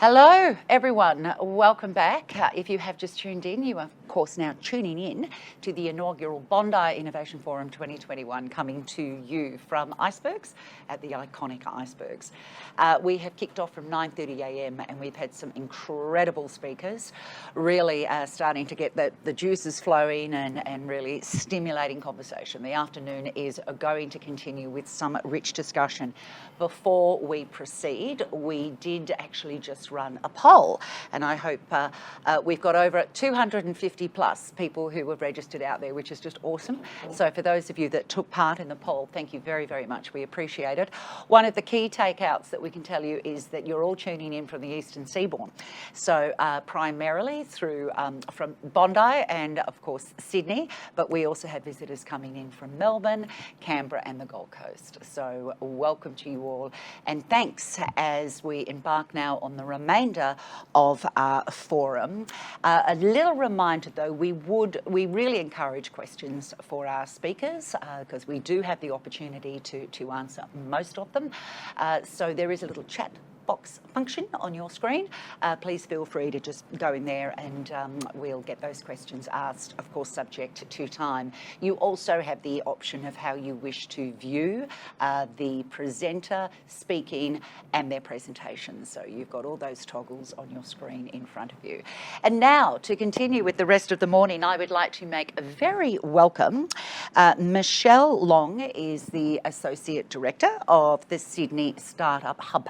Hello everyone, welcome back. If you have just tuned in, you are of course now tuning in to the inaugural Bondi Innovation Forum 2021 coming to you from Icebergs at the iconic Icebergs. We have kicked off from 9:30am and we've had some incredible speakers, really starting to get the juices flowing and really stimulating conversation. The afternoon is going to continue with some rich discussion. Before we proceed, we did actually just run a poll, and I hope we've got over 250 plus people who have registered out there, which is just awesome. So for those of you that took part in the poll, thank you very, very much. We appreciate it. One of the key takeouts that we can tell you is that you're all tuning in from the Eastern Seabourn. So primarily through from Bondi and of course Sydney, but we also have visitors coming in from Melbourne, Canberra and the Gold Coast. So welcome to you all, and thanks as we embark now on the remainder of our forum. A little reminder though, we really encourage questions for our speakers because we do have the opportunity to answer most of them. So there is a little chat box function on your screen. Please feel free to just go in there and we'll get those questions asked, of course subject to time. You also have the option of how you wish to view the presenter speaking and their presentation. So you've got all those toggles on your screen in front of you. And now to continue with the rest of the morning, I would like to make a very welcome. Michelle Long is the Associate Director of the Sydney Startup Hub,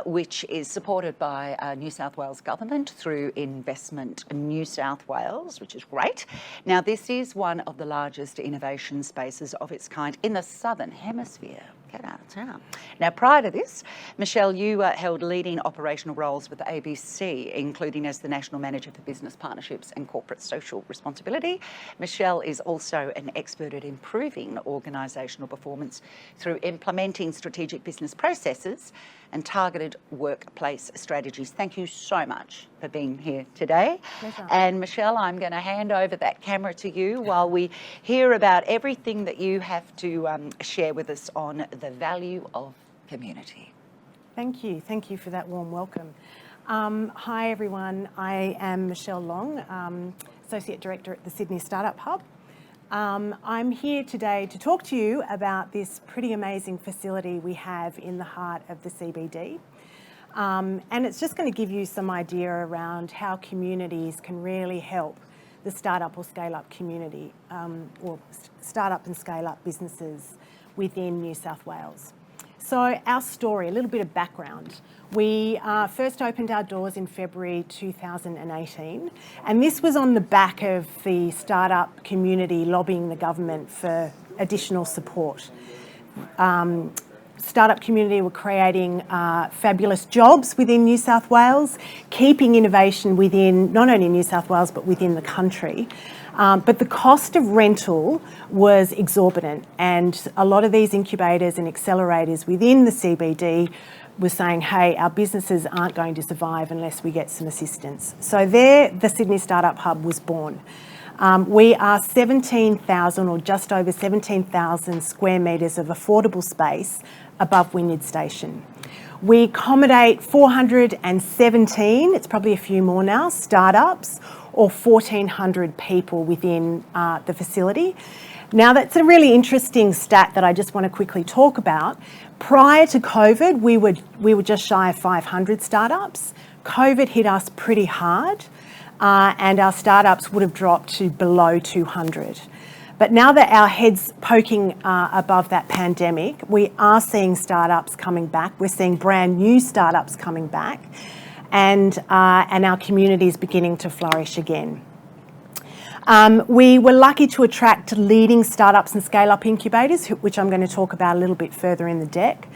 which is supported by New South Wales Government through Investment New South Wales, which is great. Now, this is one of the largest innovation spaces of its kind in the Southern Hemisphere. Get out of town. Now, prior to this, Michelle, you held leading operational roles with the ABC, including as the National Manager for Business Partnerships and Corporate Social Responsibility. Michelle is also an expert at improving organisational performance through implementing strategic business processes and targeted workplace strategies. Thank you so much for being here today. Pleasure. And Michelle, I'm going to hand over that camera to you while we hear about everything that you have to share with us on the value of community. Thank you for that warm welcome. Hi everyone, I am Michelle Long, Associate Director at the Sydney Startup Hub. I'm here today to talk to you about this pretty amazing facility we have in the heart of the CBD. And it's just going to give you some idea around how communities can really help the startup or scale-up community, or startup and scale-up businesses within New South Wales. So our story, a little bit of background. We first opened our doors in February 2018, and this was on the back of the startup community lobbying the government for additional support. Startup community were creating fabulous jobs within New South Wales, keeping innovation within not only New South Wales but within the country. But the cost of rental was exorbitant, and a lot of these incubators and accelerators within the CBD were saying, hey, our businesses aren't going to survive unless we get some assistance. So there, the Sydney Startup Hub was born. We are 17,000 or just over 17,000 square metres of affordable space above Wynyard Station. We accommodate 417, it's probably a few more now, startups, or 1,400 people within the facility. Now that's a really interesting stat that I just want to quickly talk about. Prior to COVID, we were just shy of 500 startups. COVID hit us pretty hard, and our startups would have dropped to below 200. But now that our head's poking above that pandemic, we are seeing startups coming back. We're seeing brand new startups coming back, and our community is beginning to flourish again. We were lucky to attract leading startups and scale-up incubators, which I'm going to talk about a little bit further in the deck.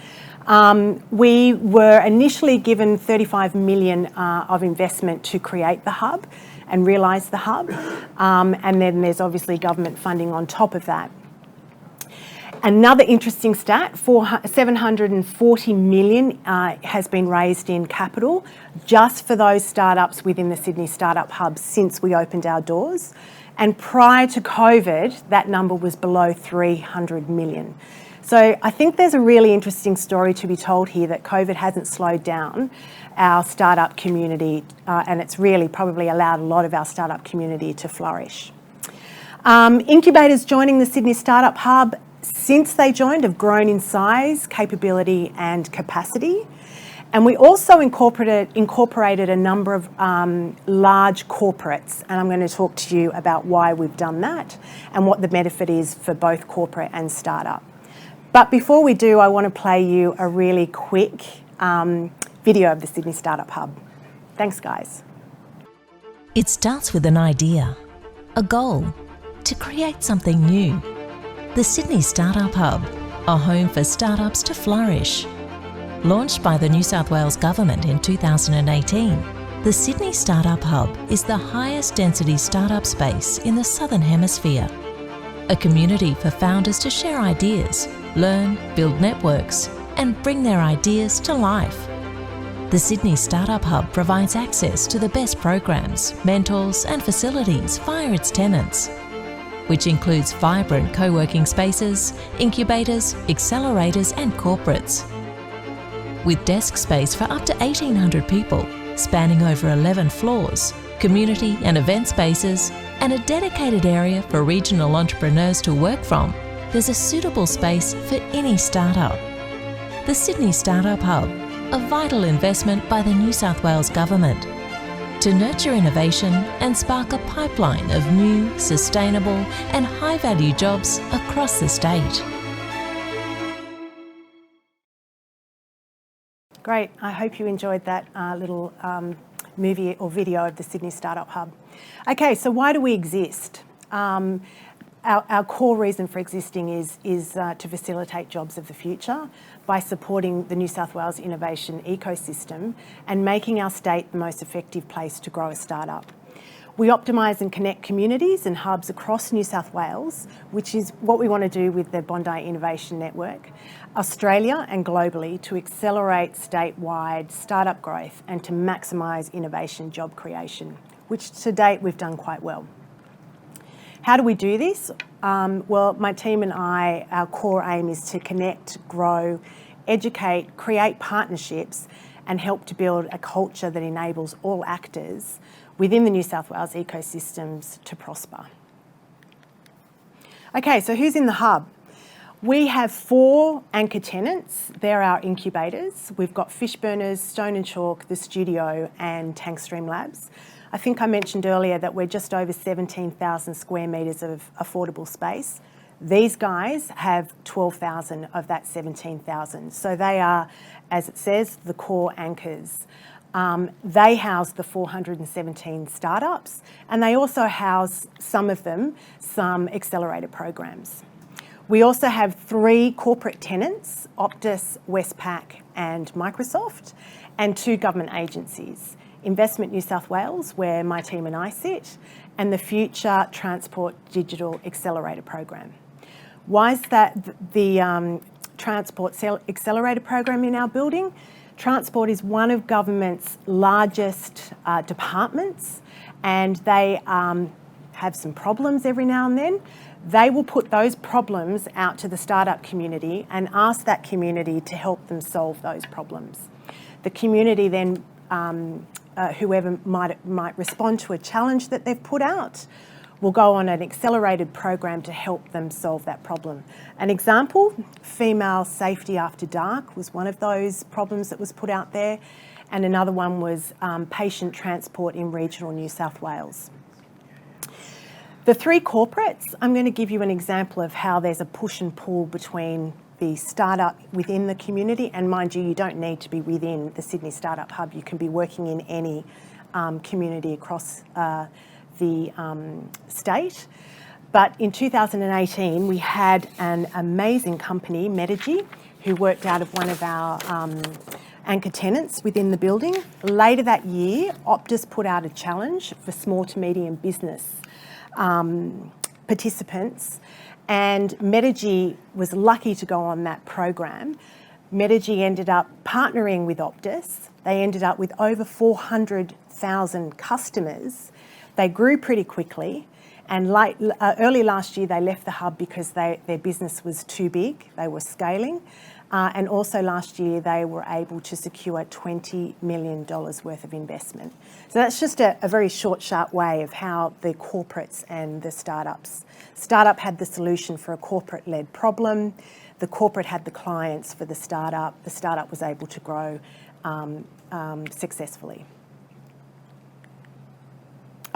We were initially given $35 million of investment to create the hub and realise the hub, and then there's obviously government funding on top of that. Another interesting stat, $740 million has been raised in capital just for those startups within the Sydney Startup Hub since we opened our doors. And prior to COVID, that number was below $300 million. So I think there's a really interesting story to be told here that COVID hasn't slowed down our startup community, and it's really probably allowed a lot of our startup community to flourish. Incubators joining the Sydney Startup Hub, since they joined, have grown in size, capability and capacity. And we also incorporated a number of large corporates, and I'm going to talk to you about why we've done that and what the benefit is for both corporate and startup. But before we do, I want to play you a really quick video of the Sydney Startup Hub. Thanks, guys. It starts with an idea, a goal, to create something new. The Sydney Startup Hub, a home for startups to flourish. Launched by the New South Wales Government in 2018, the Sydney Startup Hub is the highest density startup space in the Southern Hemisphere. A community for founders to share ideas, learn, build networks, and bring their ideas to life. The Sydney Startup Hub provides access to the best programs, mentors, and facilities via its tenants, which includes vibrant co-working spaces, incubators, accelerators, and corporates. With desk space for up to 1,800 people, spanning over 11 floors, community and event spaces, and a dedicated area for regional entrepreneurs to work from, there's a suitable space for any startup. The Sydney Startup Hub, a vital investment by the New South Wales Government to nurture innovation and spark a pipeline of new, sustainable and high-value jobs across the state. Great. I hope you enjoyed that little movie or video of the Sydney Startup Hub. Okay, so why do we exist? Our core reason for existing is to facilitate jobs of the future by supporting the New South Wales innovation ecosystem and making our state the most effective place to grow a startup. We optimise and connect communities and hubs across New South Wales, which is what we want to do with the Bondi Innovation Network, Australia and globally, to accelerate statewide startup growth and to maximise innovation job creation, which to date we've done quite well. How do we do this? Well, my team and I, our core aim is to connect, grow, educate, create partnerships and help to build a culture that enables all actors within the New South Wales ecosystems to prosper. Okay, so who's in the hub? We have 4 anchor tenants. They're our incubators. We've got Fishburners, Stone and Chalk, The Studio and Tankstream Labs. I think I mentioned earlier that we're just over 17,000 square metres of affordable space. These guys have 12,000 of that 17,000. So they are, as it says, the core anchors. They house the 417 startups, and they also house, some of them, some accelerator programs. We also have 3 corporate tenants, Optus, Westpac and Microsoft, and 2 government agencies, Investment New South Wales, where my team and I sit, and the Future Transport Digital Accelerator Program. Why is that the Transport Accelerator Program in our building? Transport is one of government's largest departments, and they have some problems every now and then. They will put those problems out to the startup community and ask that community to help them solve those problems. The community then, whoever might respond to a challenge that they've put out, will go on an accelerated program to help them solve that problem. An example, female safety after dark was one of those problems that was put out there, and another one was patient transport in regional New South Wales. The 3 corporates, I'm going to give you an example of how there's a push and pull between the startup within the community, and mind you, you don't need to be within the Sydney Startup Hub, you can be working in any community across the state. But in 2018, we had an amazing company, Metagy, who worked out of one of our anchor tenants within the building. Later that year, Optus put out a challenge for small to medium business participants, and Metagy was lucky to go on that program. Metagy ended up partnering with Optus. They ended up with over 400,000 customers. They grew pretty quickly, And early last year, they left the hub because their business was too big. They were scaling. And also last year, they were able to secure $20 million worth of investment. So that's just a very short, sharp way of how the corporates and the startups. Startup had the solution for a corporate-led problem. The corporate had the clients for the startup. The startup was able to grow successfully.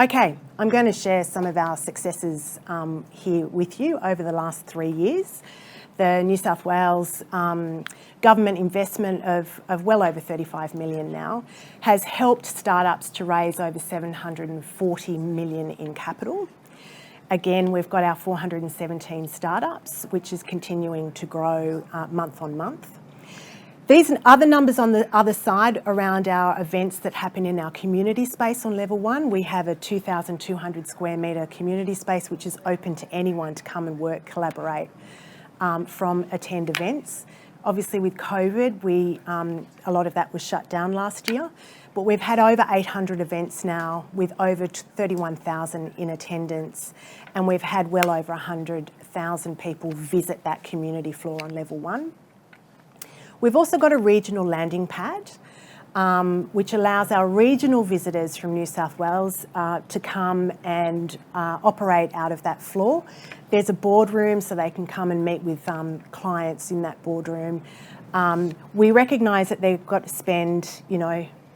Okay, I'm going to share some of our successes here with you over the last 3 years. The New South Wales government investment of well over 35 million now has helped startups to raise over 740 million in capital. Again, we've got our 417 startups, which is continuing to grow month on month. These and other numbers on the other side around our events that happen in our community space on level 1. We have a 2,200 square metre community space, which is open to anyone to come and work, collaborate, from attend events. Obviously with COVID, a lot of that was shut down last year, but we've had over 800 events now with over 31,000 in attendance, and we've had well over 100,000 people visit that community floor on level 1. We've also got a regional landing pad, which allows our regional visitors from New South Wales to come and operate out of that floor. There's a boardroom so they can come and meet with clients in that boardroom. We recognise that they've got to spend,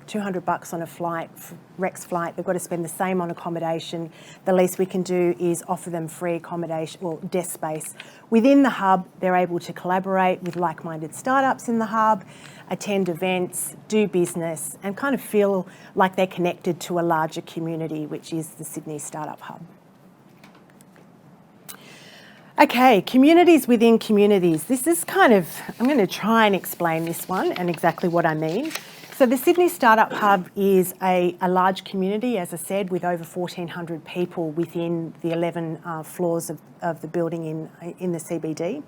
$200 on a flight, Rex flight. They've got to spend the same on accommodation. The least we can do is offer them free accommodation or desk space. Within the hub, they're able to collaborate with like-minded startups in the hub, attend events, do business, and kind of feel like they're connected to a larger community, which is the Sydney Startup Hub. Okay, communities within communities. This is I'm going to try and explain this one and exactly what I mean. So the Sydney Startup Hub is a large community, as I said, with over 1,400 people within the 11 floors of the building in the CBD.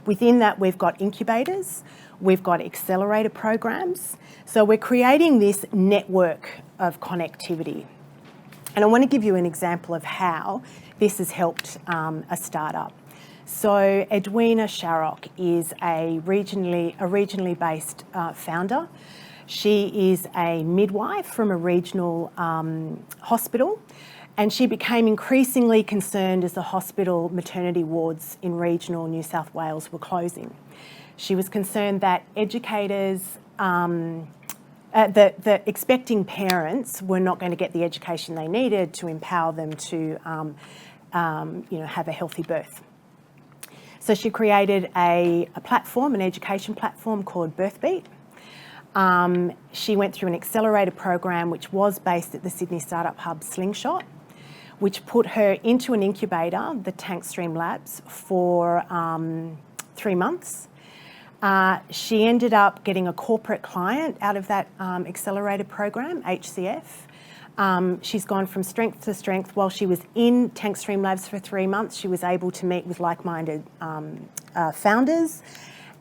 Within that, we've got incubators, we've got accelerator programs. So we're creating this network of connectivity. And I want to give you an example of how this has helped a startup. So Edwina Sharrock is a regionally based founder. She is a midwife from a regional hospital, and she became increasingly concerned as the hospital maternity wards in regional New South Wales were closing. She was concerned that educators, the expecting parents were not going to get the education they needed to empower them to have a healthy birth. So she created a platform, an education platform called BirthBeat. She went through an accelerator program which was based at the Sydney Startup Hub Slingshot, which put her into an incubator, the Tankstream Labs, for 3 months. She ended up getting a corporate client out of that accelerator program, HCF. She's gone from strength to strength. While she was in Tankstream Labs for 3 months, she was able to meet with like-minded founders.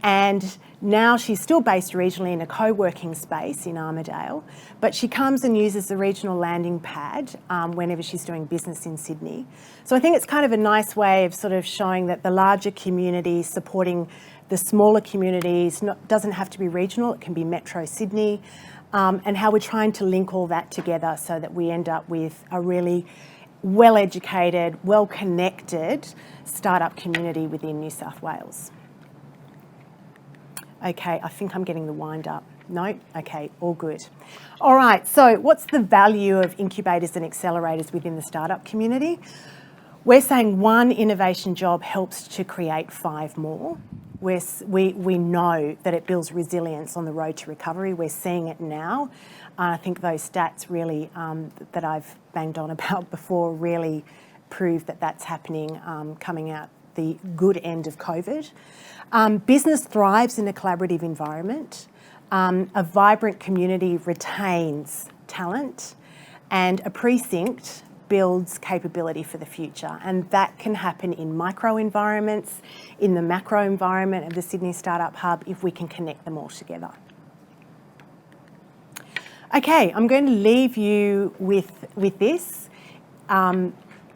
And now she's still based regionally in a co-working space in Armidale, but she comes and uses the regional landing pad whenever she's doing business in Sydney. So I think it's kind of a nice way of sort of showing that the larger community supporting the smaller communities doesn't have to be regional, it can be Metro Sydney, and how we're trying to link all that together so that we end up with a really well-educated, well-connected startup community within New South Wales. Okay, I think I'm getting the wind up. No? Okay, all good. All right, so what's the value of incubators and accelerators within the startup community? We're saying one innovation job helps to create 5 more. We know that it builds resilience on the road to recovery. We're seeing it now. I think those stats really that I've banged on about before really prove that that's happening coming out the good end of COVID. Business thrives in a collaborative environment. A vibrant community retains talent, and a precinct builds capability for the future. And that can happen in micro environments, in the macro environment of the Sydney Startup Hub, if we can connect them all together. Okay, I'm going to leave you with this.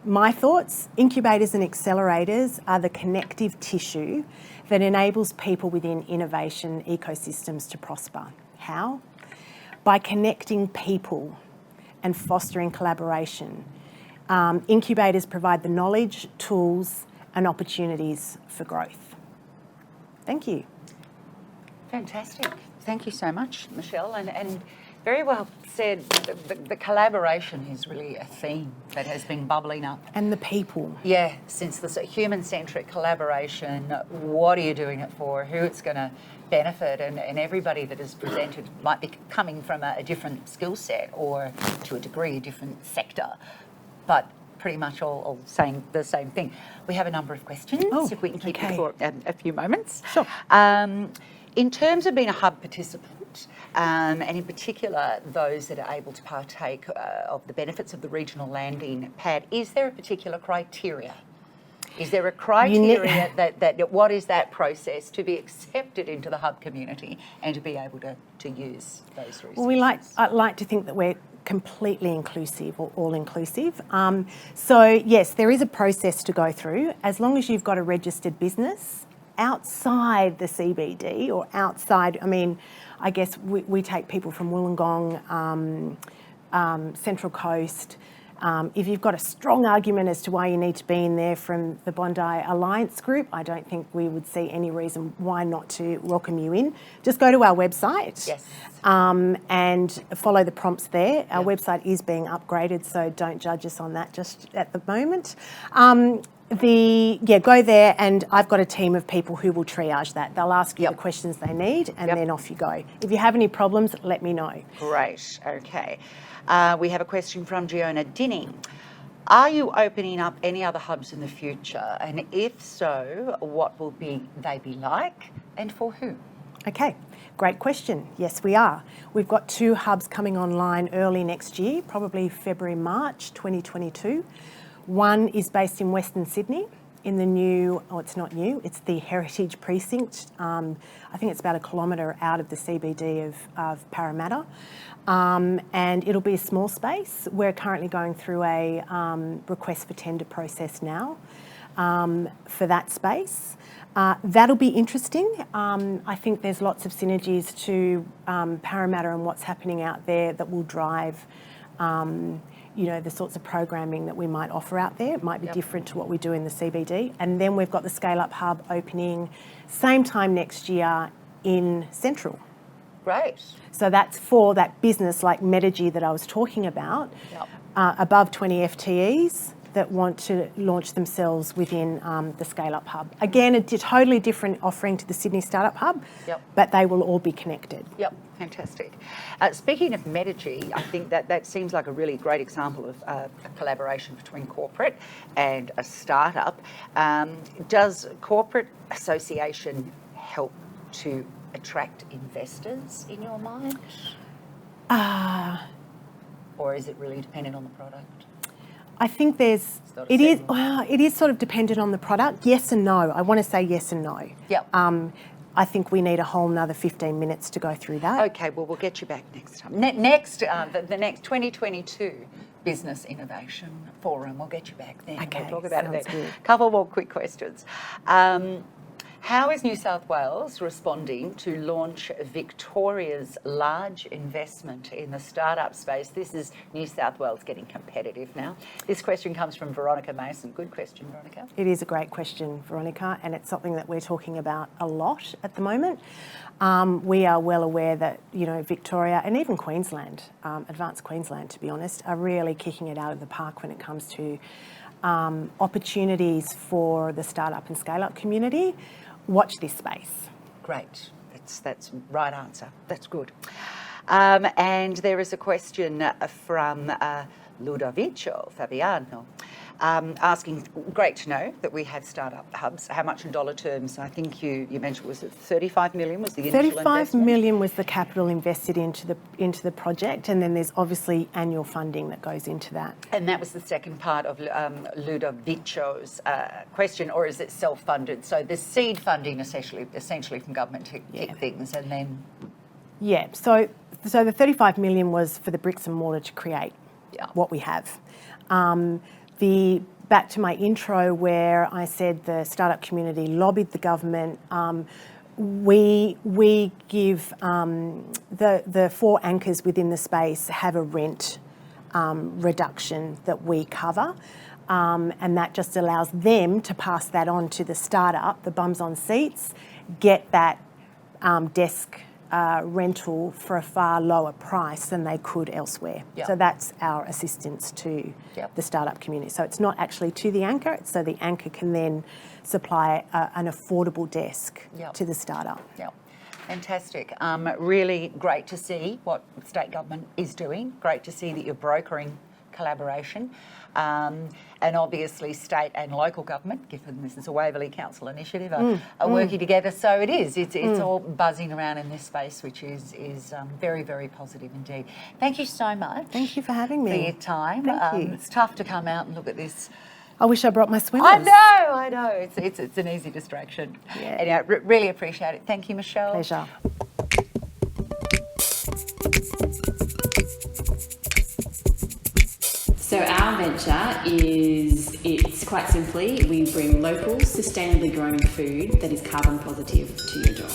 my thoughts, incubators and accelerators are the connective tissue that enables people within innovation ecosystems to prosper. How? By connecting people and fostering collaboration. Incubators provide the knowledge, tools and opportunities for growth. Thank you. Fantastic. Thank you so much, Michelle. And very well said. The collaboration is really a theme that has been bubbling up. And the people. Yeah, since the human-centric collaboration, what are you doing it for, who it's going to benefit, and everybody that is presented might be coming from a different skill set or, to a degree, a different sector, but pretty much all saying the same thing. We have a number of questions, if we can keep it for a few moments. Sure. In terms of being a hub participant, and in particular those that are able to partake of the benefits of the regional landing pad, is there a particular criteria? Is there a criteria that what is that process to be accepted into the hub community and to be able to use those resources? Well, I like to think that we're completely inclusive or all-inclusive. So yes, there is a process to go through. As long as you've got a registered business outside the CBD or outside, I mean, I guess we take people from Wollongong, Central Coast. If you've got a strong argument as to why you need to be in there from the Bondi Alliance group, I don't think we would see any reason why not to welcome you in. Just go to our website, yes, and follow the prompts there. Our website is being upgraded, so don't judge us on that just at the moment. Go there, and I've got a team of people who will triage that. They'll ask you the questions they need, and then off you go. If you have any problems, let me know. Great, okay. We have a question from Giona Dinning. Are you opening up any other hubs in the future? And if so, what will they be like and for who? Okay, great question. Yes, we are. We've got 2 hubs coming online early next year, probably February, March 2022. One is based in Western Sydney in the new, it's not new, it's the Heritage Precinct. I think it's about 1 kilometre out of the CBD of Parramatta. And it'll be a small space. We're currently going through a request for tender process now for that space. That'll be interesting. I think there's lots of synergies to Parramatta and what's happening out there that will drive the sorts of programming that we might offer out there. It might be different to what we do in the CBD. And then we've got the Scale Up Hub opening same time next year in Central. Great. So that's for that business like Metagy that I was talking about, above 20 FTEs that want to launch themselves within the Scale Up Hub. Again, a totally different offering to the Sydney Startup Hub, but they will all be connected. Yep, fantastic. Speaking of Metagy, I think that seems like a really great example of a collaboration between corporate and a startup. Does corporate association help to attract investors in your mind? Or is it really dependent on the product? I think it is sort of dependent on the product. Yes and no. I want to say yes and no. Yep. I think we need a whole nother 15 minutes to go through that. Okay, well, we'll get you back next time. The next 2022 Business Innovation Forum, we'll get you back then. Okay, we'll talk about it then. good. Couple more quick questions. How is New South Wales responding to launch Victoria's large investment in the startup space? This is New South Wales getting competitive now. This question comes from Veronica Mason. Good question, Veronica. It is a great question, Veronica, and it's something that we're talking about a lot at the moment. We are well aware that, Victoria and even Queensland, advanced Queensland to be honest, are really kicking it out of the park when it comes to opportunities for the startup and scale-up community. Watch this space. Great. That's right answer. That's good. And there is a question from Ludovico Fabiano asking, great to know that we have startup hubs. How much in dollar terms? I think you mentioned, was it 35 million was the initial investment? 35 million was the capital invested into the project, and then there's obviously annual funding that goes into that. And that was the second part of Ludovico's question, or is it self-funded? So the seed funding essentially from government to kick things, and then... Yeah, so the 35 million was for the bricks and mortar to create what we have. back to my intro where I said the startup community lobbied the government, we give the 4 anchors within the space have a rent reduction that we cover, and that just allows them to pass that on to the startup, the bums on seats, get that desk rental for a far lower price than they could elsewhere. Yep. So that's our assistance to the startup community. So it's not actually to the anchor, so the anchor can then supply an affordable desk to the startup. Yep. Fantastic. Really great to see what state government is doing. Great to see that you're brokering collaboration. And obviously state and local government, given this is a Waverley Council initiative, are working together. So it is. It's all buzzing around in this space, which is very, very positive indeed. Thank you so much. Thank you for having me. For your time. Thank you. It's tough to come out and look at this. I wish I brought my swimmers. I know. It's an easy distraction. Yeah. Anyway, really appreciate it. Thank you, Michelle. Pleasure. So our venture it's quite simply, we bring local, sustainably grown food that is carbon positive to your door.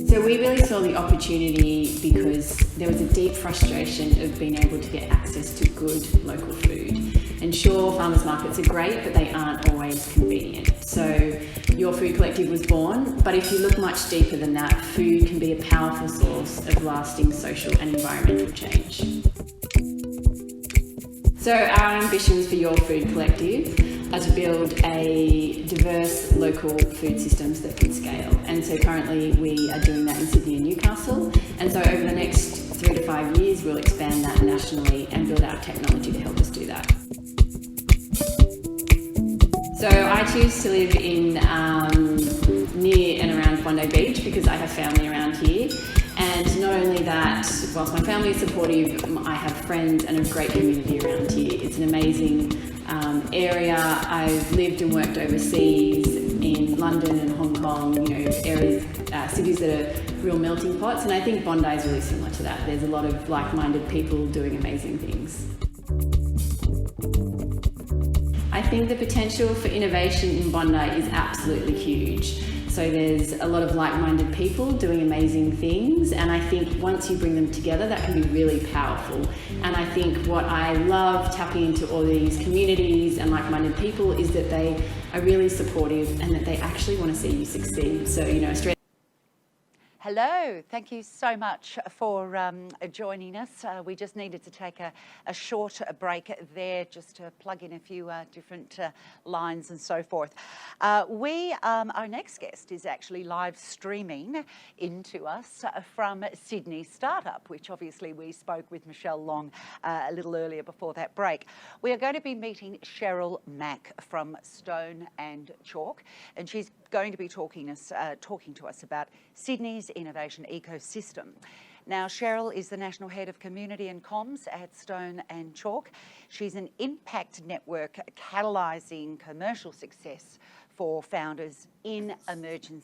So we really saw the opportunity because there was a deep frustration of being able to get access to good local food. And sure, farmers markets are great, but they aren't always convenient. So Your Food Collective was born, but if you look much deeper than that, food can be a powerful source of lasting social and environmental change. So our ambitions for Your Food Collective are to build a diverse local food systems that can scale. And so currently we are doing that in Sydney and Newcastle. And so over the next 3 to 5 years, we'll expand that nationally and build out technology to help us do that. So I choose to live in near and around Bondi Beach because I have family around here. And not only that, whilst my family is supportive, I have friends and a great community around here. It's an amazing area. I've lived and worked overseas in London and Hong Kong, areas, cities that are real melting pots. And I think Bondi is really similar to that. There's a lot of like-minded people doing amazing things. I think the potential for innovation in Bondi is absolutely huge. So there's a lot of like-minded people doing amazing things, and I think once you bring them together, that can be really powerful. And I think what I love tapping into all these communities and like-minded people is that they are really supportive and that they actually want to see you succeed. So, Australia. Hello, thank you so much for joining us. We just needed to take a short break there just to plug in a few different lines and so forth. Our next guest is actually live streaming into us from Sydney Startup, which obviously we spoke with Michelle Long a little earlier before that break. We are going to be meeting Cheryl Mack from Stone and Chalk, and she's going to be talking to us about Sydney's innovation ecosystem. Now, Cheryl is the National Head of Community and Comms at Stone and Chalk. She's an impact network catalysing commercial success for founders in emerging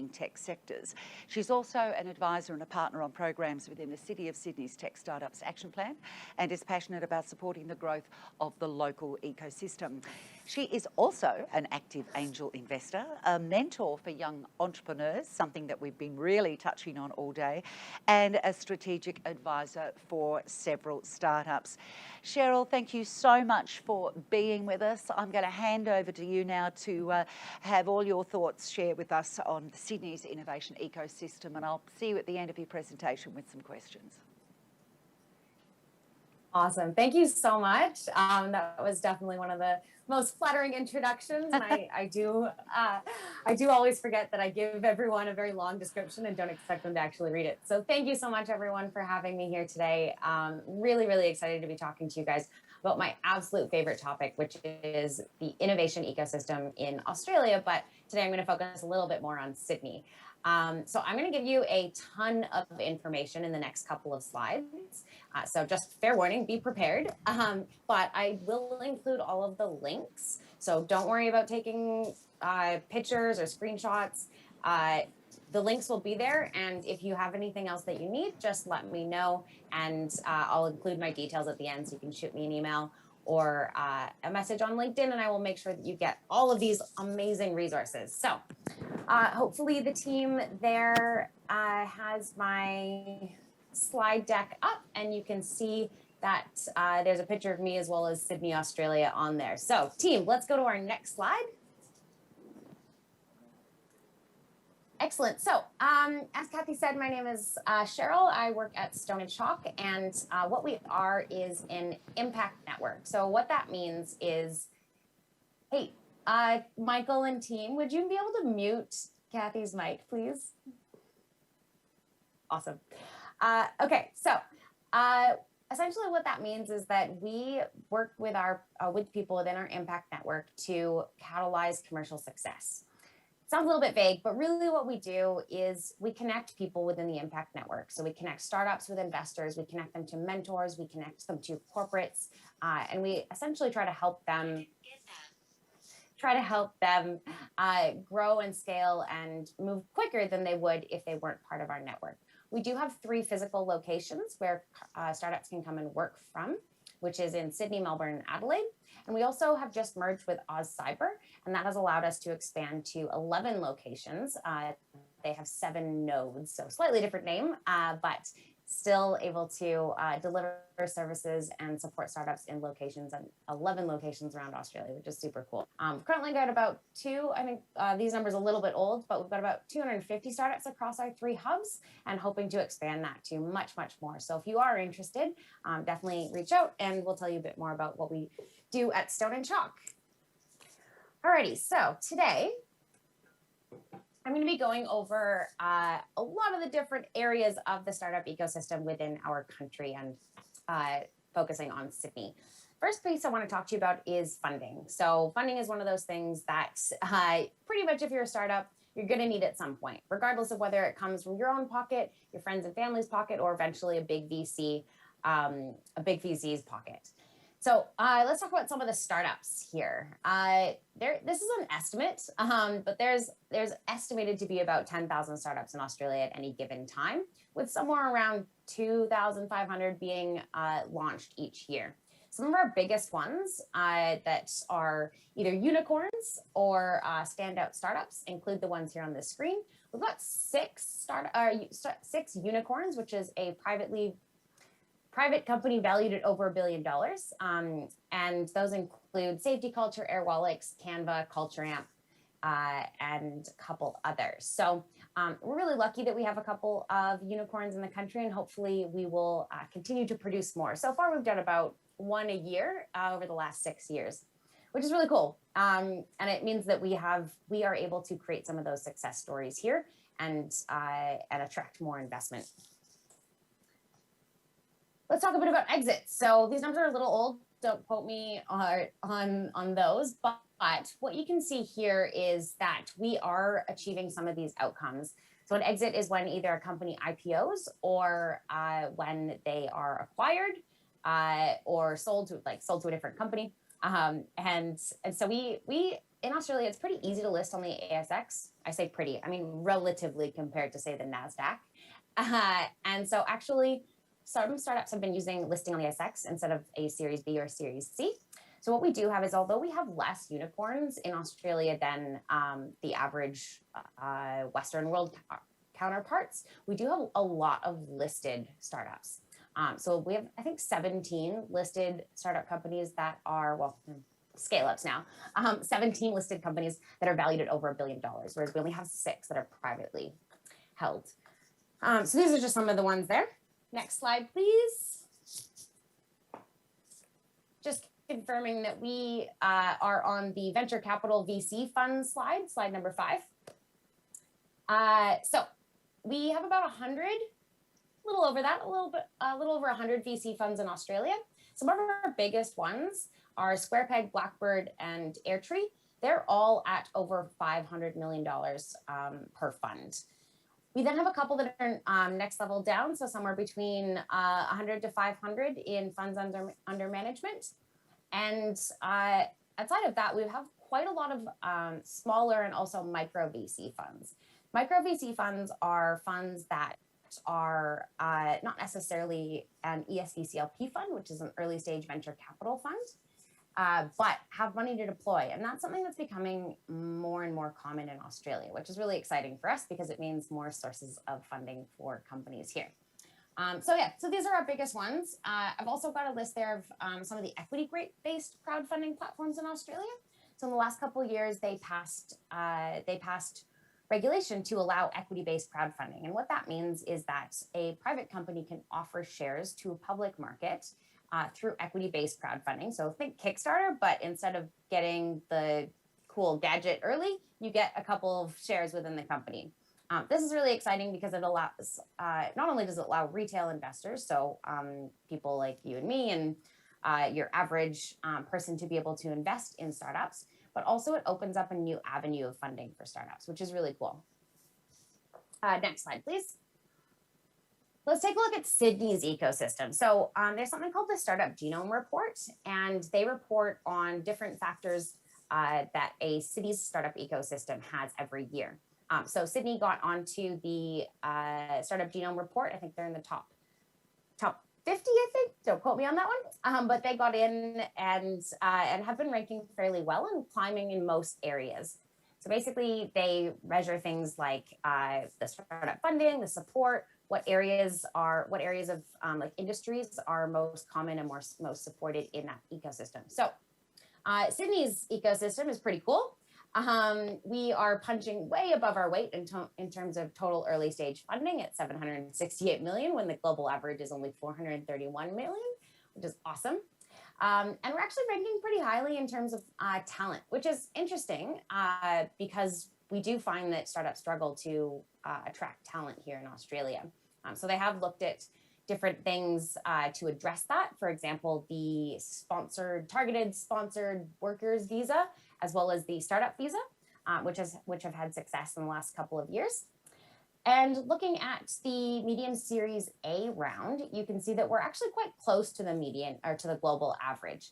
tech sectors. She's also an advisor and a partner on programs within the City of Sydney's Tech Startups Action Plan and is passionate about supporting the growth of the local ecosystem. She is also an active angel investor, a mentor for young entrepreneurs, something that we've been really touching on all day, and a strategic advisor for several startups. Cheryl, thank you so much for being with us. I'm going to hand over to you now to have all your thoughts shared with us on Sydney's innovation ecosystem, and I'll see you at the end of your presentation with some questions. Awesome. Thank you so much. That was definitely one of the most flattering introductions. And I do always forget that I give everyone a very long description and don't expect them to actually read it. So thank you so much, everyone, for having me here today. Really, really excited to be talking to you guys about my absolute favorite topic, which is the innovation ecosystem in Australia. But today I'm going to focus a little bit more on Sydney. So I'm going to give you a ton of information in the next couple of slides. So just fair warning, be prepared. But I will include all of the links. So don't worry about taking pictures or screenshots. the links will be there. And if you have anything else that you need, just let me know. And I'll include my details at the end, so you can shoot me an email or a message on LinkedIn, and I will make sure that you get all of these amazing resources. So hopefully the team there has my slide deck up, and you can see that there's a picture of me as well as Sydney, Australia on there. So team, let's go to our next slide. Excellent. So as Kathy said, my name is Cheryl. I work at Stone & Chalk, and what we are is an impact network. So what that means is, hey, Michael and team, would you be able to mute Kathy's mic, please? Awesome. Okay, so essentially what that means is that we work with with people within our impact network to catalyze commercial success. Sounds a little bit vague, but really what we do is we connect people within the impact network. So we connect startups with investors, we connect them to mentors, we connect them to corporates, and we essentially try to help them grow and scale and move quicker than they would if they weren't part of our network. We do have 3 physical locations where startups can come and work from, which is in Sydney, Melbourne, and Adelaide. And we also have just merged with Oz Cyber, and that has allowed us to expand to 11 locations. They have 7 nodes, so slightly different name, but still able to deliver services and support startups in locations, and 11 locations around Australia, which is super cool. Currently got about I think these numbers are a little bit old, but we've got about 250 startups across our 3 hubs, and hoping to expand that to much, much more. So if you are interested, definitely reach out, and we'll tell you a bit more about what we do at Stone & Chalk. Alrighty, so today, I'm going to be going over a lot of the different areas of the startup ecosystem within our country, and focusing on Sydney. First piece I want to talk to you about is funding. So funding is one of those things that pretty much if you're a startup, you're going to need at some point, regardless of whether it comes from your own pocket, your friends and family's pocket, or eventually a big VC's pocket. So let's talk about some of the startups here. This is an estimate, but there's estimated to be about 10,000 startups in Australia at any given time, with somewhere around 2,500 being launched each year. Some of our biggest ones that are either unicorns or standout startups include the ones here on this screen. We've got 6 unicorns, which is a private company valued at over $1 billion. And those include Safety Culture, Airwallex, Canva, Culture Amp, and a couple others. So we're really lucky that we have a couple of unicorns in the country, and hopefully we will continue to produce more. So far, we've done about 1 a year over the last 6 years, which is really cool. And it means that we are able to create some of those success stories here and attract more investment. Let's talk a bit about exits. So these numbers are a little old. Don't quote me on those. But what you can see here is that we are achieving some of these outcomes. So an exit is when either a company IPOs or when they are acquired or sold to a different company. And so we in Australia, it's pretty easy to list on the ASX. I say pretty, I mean relatively compared to say the NASDAQ. And so actually, some startups have been using listing on the ASX instead of a Series B or Series C. So what we do have is, although we have less unicorns in Australia than the average Western world counterparts, we do have a lot of listed startups. So we have, I think, 17 listed startup companies that are, well, scale-ups now, 17 listed companies that are valued at over $1 billion, whereas we only have 6 that are privately held. So these are just some of the ones there. Next slide, please. Just confirming that we are on the venture capital VC fund slide number 5. So we have about 100, a little over that, a little over 100 VC funds in Australia. Some of our biggest ones are SquarePeg, Blackbird, and Airtree. They're all at over $500 million per fund. We then have a couple that are next level down, so somewhere between 100 to 500 in funds under management. And outside of that, we have quite a lot of smaller and also micro VC funds. Micro VC funds are funds that are not necessarily an ESVCLP fund, which is an early stage venture capital fund, but have money to deploy. And that's something that's becoming more and more common in Australia, which is really exciting for us because it means more sources of funding for companies here. So these are our biggest ones. I've also got a list there of some of the equity-based crowdfunding platforms in Australia. So in the last couple of years, they passed regulation to allow equity-based crowdfunding. And what that means is that a private company can offer shares to a public market through equity-based crowdfunding. So think Kickstarter, but instead of getting the cool gadget early, you get a couple of shares within the company. This is really exciting because it allows, not only does it allow retail investors, so people like you and me and your average person to be able to invest in startups, but also it opens up a new avenue of funding for startups, which is really cool. Next slide, please. Let's take a look at Sydney's ecosystem. So there's something called the Startup Genome Report, and they report on different factors that a city's startup ecosystem has every year. So Sydney got onto the Startup Genome Report. I think they're in the top 50, I think. Don't quote me on that one. But they got in and have been ranking fairly well and climbing in most areas. So basically, they measure things like the startup funding, the support, what areas of like industries are most common and most supported in that ecosystem. So Sydney's ecosystem is pretty cool. We are punching way above our weight in terms of total early stage funding at 768 million when the global average is only 431 million, which is awesome. And we're actually ranking pretty highly in terms of talent, which is interesting because we do find that startups struggle to attract talent here in Australia. So they have looked at different things to address that. For example, the targeted sponsored workers visa, as well as the startup visa, which have had success in the last couple of years. And looking at the medium series A round, you can see that we're actually quite close to the median or to the global average.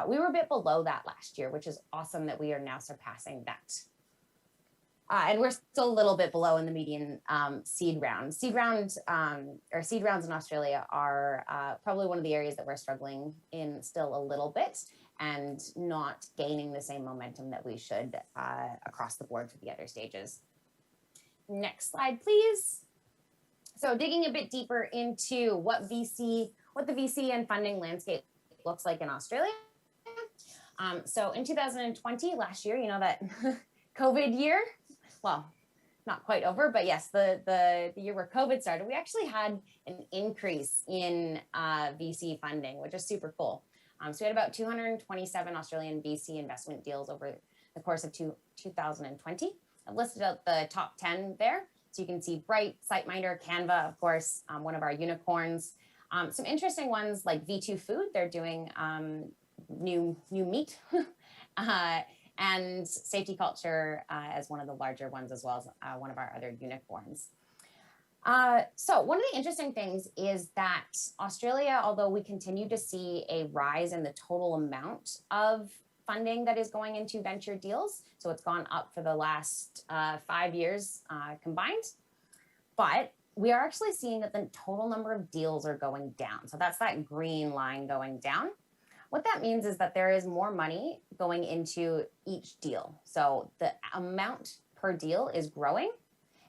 We were a bit below that last year, which is awesome that we are now surpassing that. And we're still a little bit below in the median seed round. Seed rounds in Australia are probably one of the areas that we're struggling in still a little bit and not gaining the same momentum that we should across the board for the other stages. Next slide, please. So digging a bit deeper into what the VC and funding landscape looks like in Australia. So in 2020, last year, you know, that COVID year, well, not quite over, but yes, the year where COVID started, we actually had an increase in VC funding, which is super cool. So we had about 227 Australian VC investment deals over the course of 2020. I've listed out the top 10 there. So you can see Bright, SiteMinder, Canva, of course, one of our unicorns. Some interesting ones like V2 Food, they're doing new meat. And Safety Culture as one of the larger ones, as well as one of our other unicorns. So one of the interesting things is that Australia, although we continue to see a rise in the total amount of funding that is going into venture deals, so it's gone up for the last 5 years combined, but we are actually seeing that the total number of deals are going down. So that's that green line going down. What that means is that there is more money going into each deal. So the amount per deal is growing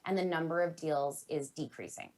and the number of deals is decreasing.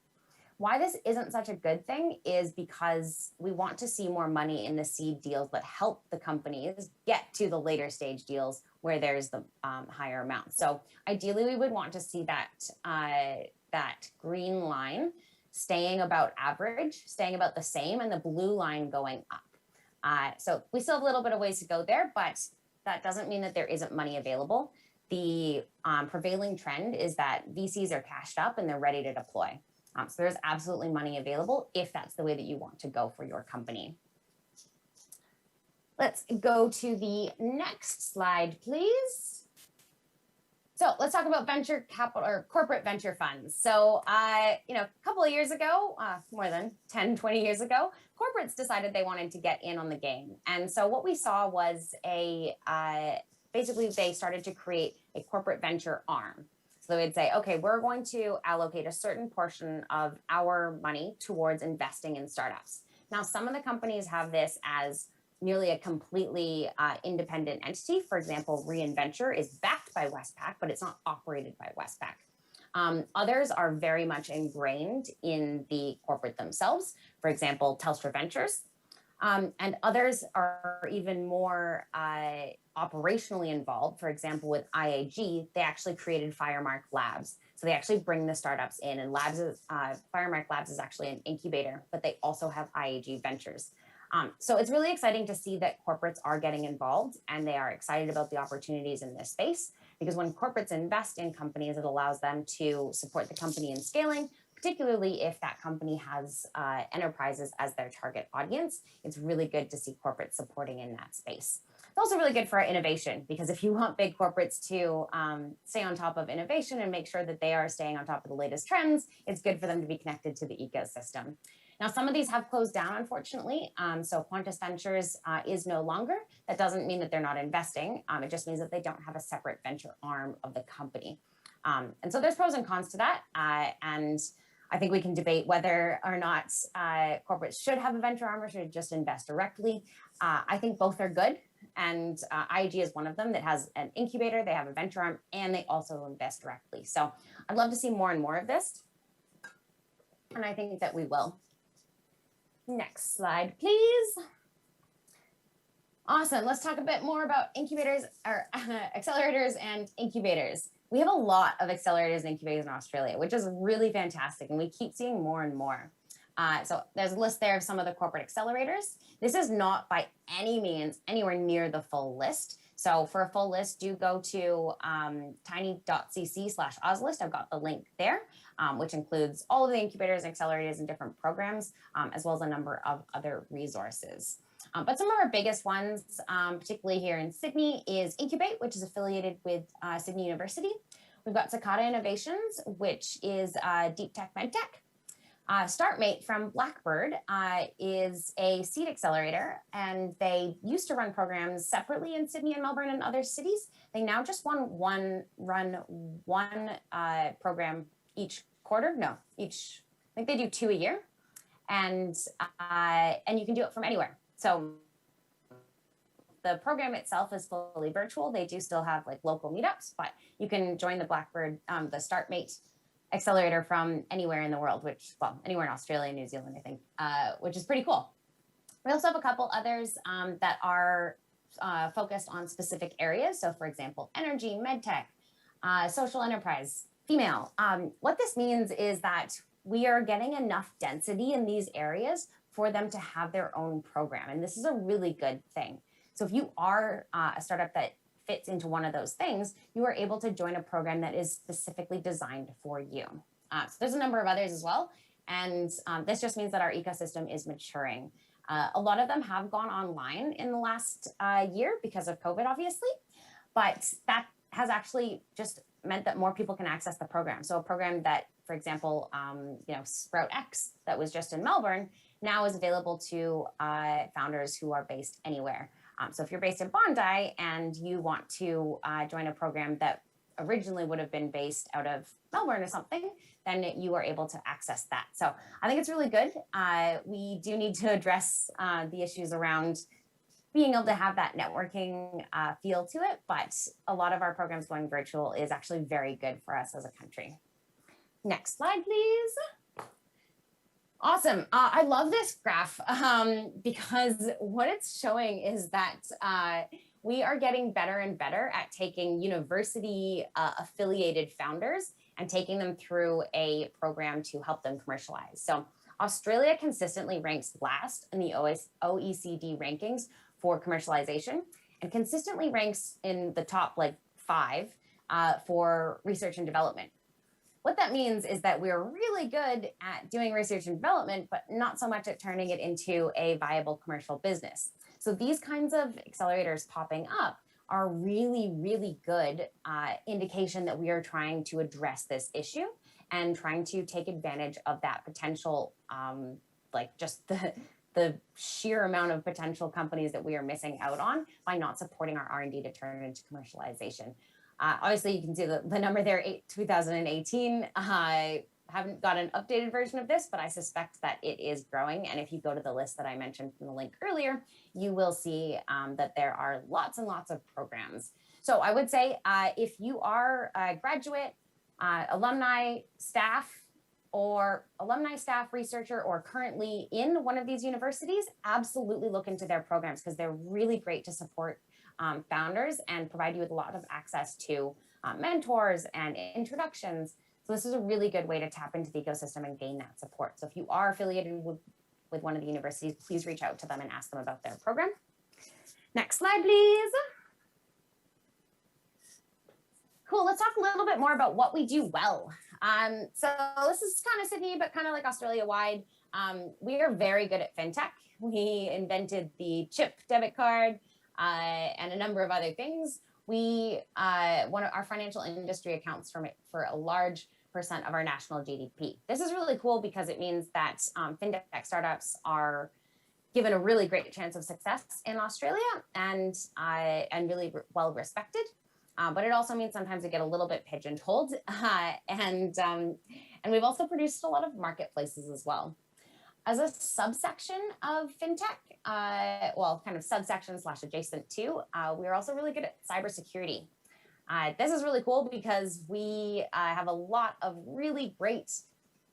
Why this isn't such a good thing is because we want to see more money in the seed deals that help the companies get to the later stage deals where there's the higher amount. So ideally, we would want to see that green line staying about average, staying about the same, and the blue line going up. So we still have a little bit of ways to go there, but that doesn't mean that there isn't money available. The prevailing trend is that VCs are cashed up and they're ready to deploy. So there's absolutely money available if that's the way that you want to go for your company. Let's go to the next slide, please. So let's talk about venture capital or corporate venture funds. So, a couple of years ago, more than 10, 20 years ago, corporates decided they wanted to get in on the game. And so what we saw was basically they started to create a corporate venture arm. So So they would say, okay, we're going to allocate a certain portion of our money towards investing in startups. Now, some of the companies have this as nearly a completely independent entity. For example, Reinventure is backed by Westpac, but it's not operated by Westpac. Others are very much ingrained in the corporate themselves. For example, Telstra Ventures. And others are even more operationally involved. For example, with IAG, they actually created Firemark Labs. So they actually bring the startups in, and Firemark Labs is actually an incubator, but they also have IAG Ventures. So it's really exciting to see that corporates are getting involved, and they are excited about the opportunities in this space, because when corporates invest in companies, it allows them to support the company in scaling, particularly if that company has enterprises as their target audience. It's really good to see corporates supporting in that space. It's also really good for our innovation, because if you want big corporates to stay on top of innovation and make sure that they are staying on top of the latest trends, it's good for them to be connected to the ecosystem. Now, some of these have closed down, unfortunately. So Qantas Ventures is no longer. That doesn't mean that they're not investing. It just means that they don't have a separate venture arm of the company. And so there's pros and cons to that. And I think we can debate whether or not corporates should have a venture arm or should just invest directly. I think both are good. And IAG is one of them that has an incubator, they have a venture arm, and they also invest directly. So I'd love to see more and more of this. And I think that we will. Next slide, please. Awesome. Let's talk a bit more about incubators or accelerators and incubators. We have a lot of accelerators and incubators in Australia, which is really fantastic. And we keep seeing more and more. So there's a list there of some of the corporate accelerators. This is not by any means anywhere near the full list. So for a full list, do go to tiny.cc/Auslist. I've got the link there, which includes all of the incubators and accelerators and different programs, as well as a number of other resources. But some of our biggest ones, particularly here in Sydney, is Incubate, which is affiliated with Sydney University. We've got Cicada Innovations, which is deep tech, med tech. StartMate from Blackbird is a seed accelerator, and they used to run programs separately in Sydney and Melbourne and other cities. They now just run one program each quarter. No, I think they do 2 a year, and you can do it from anywhere. So the program itself is fully virtual. They do still have like local meetups, but you can join the Blackbird, the StartMate accelerator from anywhere in the world, anywhere in Australia, New Zealand, I think, which is pretty cool. We also have a couple others that are focused on specific areas. So for example, energy, medtech, social enterprise, female. What this means is that we are getting enough density in these areas for them to have their own program. And this is a really good thing. So if you are a startup that fits into one of those things, you are able to join a program that is specifically designed for you. So there's a number of others as well. And this just means that our ecosystem is maturing. A lot of them have gone online in the last year because of COVID, obviously, but that has actually just meant that more people can access the program. So a program that, for example, Sprout X that was just in Melbourne now is available to founders who are based anywhere. So if you're based in Bondi and you want to join a program that originally would have been based out of Melbourne or something, then you are able to access that. So I think it's really good. We do need to address the issues around being able to have that networking feel to it, but a lot of our programs going virtual is actually very good for us as a country. Next slide, please. Awesome. I love this graph because what it's showing is that we are getting better and better at taking university affiliated founders and taking them through a program to help them commercialize. So Australia consistently ranks last in the OECD rankings for commercialization and consistently ranks in the top 5 for research and development. What that means is that we're really good at doing research and development, but not so much at turning it into a viable commercial business. So these kinds of accelerators popping up are really, really good indication that we are trying to address this issue and trying to take advantage of that potential, just the sheer amount of potential companies that we are missing out on by not supporting our R&D to turn it into commercialization. Obviously, you can see the number there, 2018. I haven't got an updated version of this, but I suspect that it is growing. And if you go to the list that I mentioned from the link earlier, you will see that there are lots and lots of programs. So I would say if you are a graduate, alumni, staff, researcher, or currently in one of these universities, absolutely look into their programs because they're really great to support founders and provide you with a lot of access to mentors and introductions. So this is a really good way to tap into the ecosystem and gain that support. So if you are affiliated with one of the universities, please reach out to them and ask them about their program. Next slide, please. Cool, let's talk a little bit more about what we do well. So this is kind of Sydney, but kind of like Australia-wide. We are very good at fintech. We invented the chip debit card and a number of other things. Our financial industry accounts for a large % of our national GDP. This is really cool because it means that fintech startups are given a really great chance of success in Australia and really well respected. But it also means sometimes we get a little bit pigeonholed, and we've also produced a lot of marketplaces as well. As a subsection of fintech, well, kind of subsection / adjacent to, we're also really good at cybersecurity. This is really cool because we have a lot of really great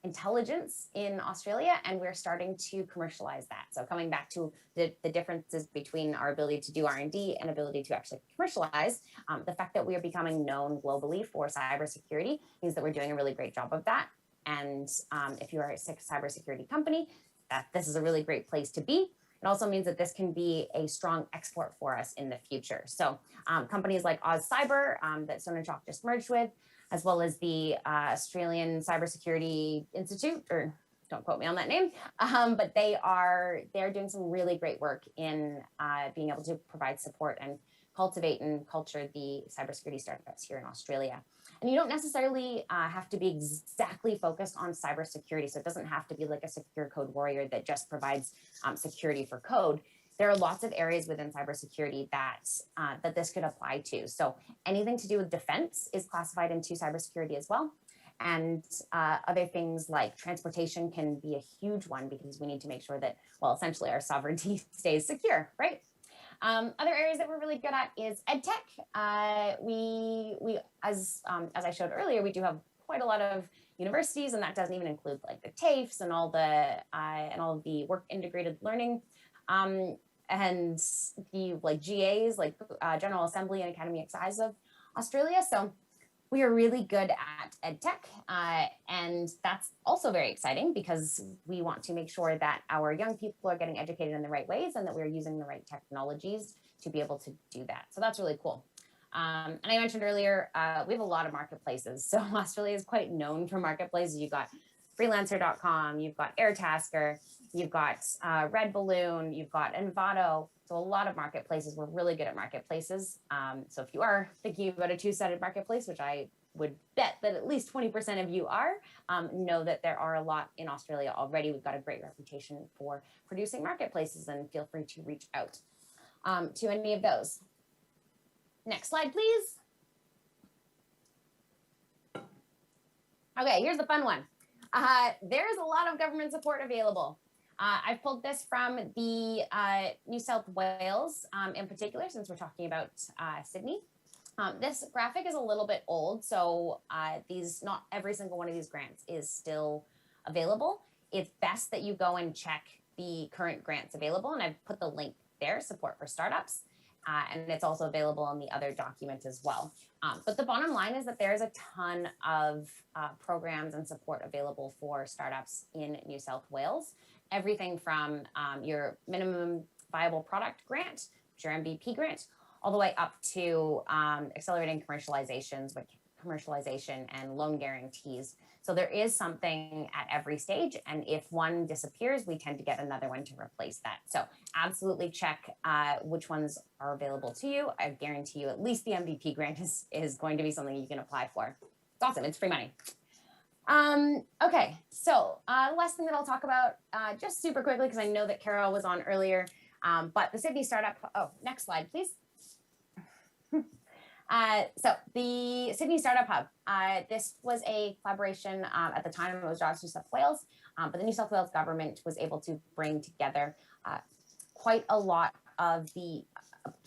intelligence in Australia, and we're starting to commercialize that. So coming back to the differences between our ability to do R&D and ability to actually commercialize, the fact that we are becoming known globally for cybersecurity means that we're doing a really great job of that. And if you are a cybersecurity company, this is a really great place to be. It also means that this can be a strong export for us in the future. So companies like Oz Cyber that Stone & Chalk just merged with, as well as the Australian Cybersecurity Institute, or don't quote me on that name, but they're doing some really great work in being able to provide support and cultivate and culture the cybersecurity startups here in Australia. And you don't necessarily have to be exactly focused on cybersecurity. So it doesn't have to be like a secure code warrior that just provides security for code. There are lots of areas within cybersecurity that this could apply to. So anything to do with defense is classified into cybersecurity as well. And other things like transportation can be a huge one because we need to make sure that, well, essentially our sovereignty stays secure, right? Other areas that we're really good at is EdTech. We as I showed earlier, we do have quite a lot of universities, and that doesn't even include like the TAFEs and all of the work integrated learning, and the like GAs, like General Assembly and Academy Excise of Australia. So we are really good at EdTech, and that's also very exciting because we want to make sure that our young people are getting educated in the right ways and that we're using the right technologies to be able to do that. So that's really cool. And I mentioned earlier, we have a lot of marketplaces. So Australia is quite known for marketplaces. You've got freelancer.com, you've got Airtasker, you've got Red Balloon, you've got Envato. So a lot of marketplaces. We're really good at marketplaces. So if you are thinking about a two-sided marketplace, which I would bet that at least 20% of you are, know that there are a lot in Australia already. We've got a great reputation for producing marketplaces, and feel free to reach out to any of those. Next slide, please. Okay, here's the fun one. There's a lot of government support available. I've pulled this from the New South Wales in particular, since we're talking about Sydney. This graphic is a little bit old, so not every single one of these grants is still available. It's best that you go and check the current grants available, and I've put the link there, support for startups, and it's also available in the other document as well. But the bottom line is that there's a ton of programs and support available for startups in New South Wales. Everything from your minimum viable product grant, your MVP grant, all the way up to accelerating commercialization and loan guarantees. So there is something at every stage, and if one disappears, we tend to get another one to replace that. So absolutely check which ones are available to you. I guarantee you at least the MVP grant is going to be something you can apply for. It's awesome, it's free money. Okay, so the last thing that I'll talk about just super quickly, because I know that Carol was on earlier, but the Sydney startup, next slide, please. So the Sydney Startup Hub, this was a collaboration. At the time, it was Jobs New South Wales, but the New South Wales government was able to bring together quite a lot of the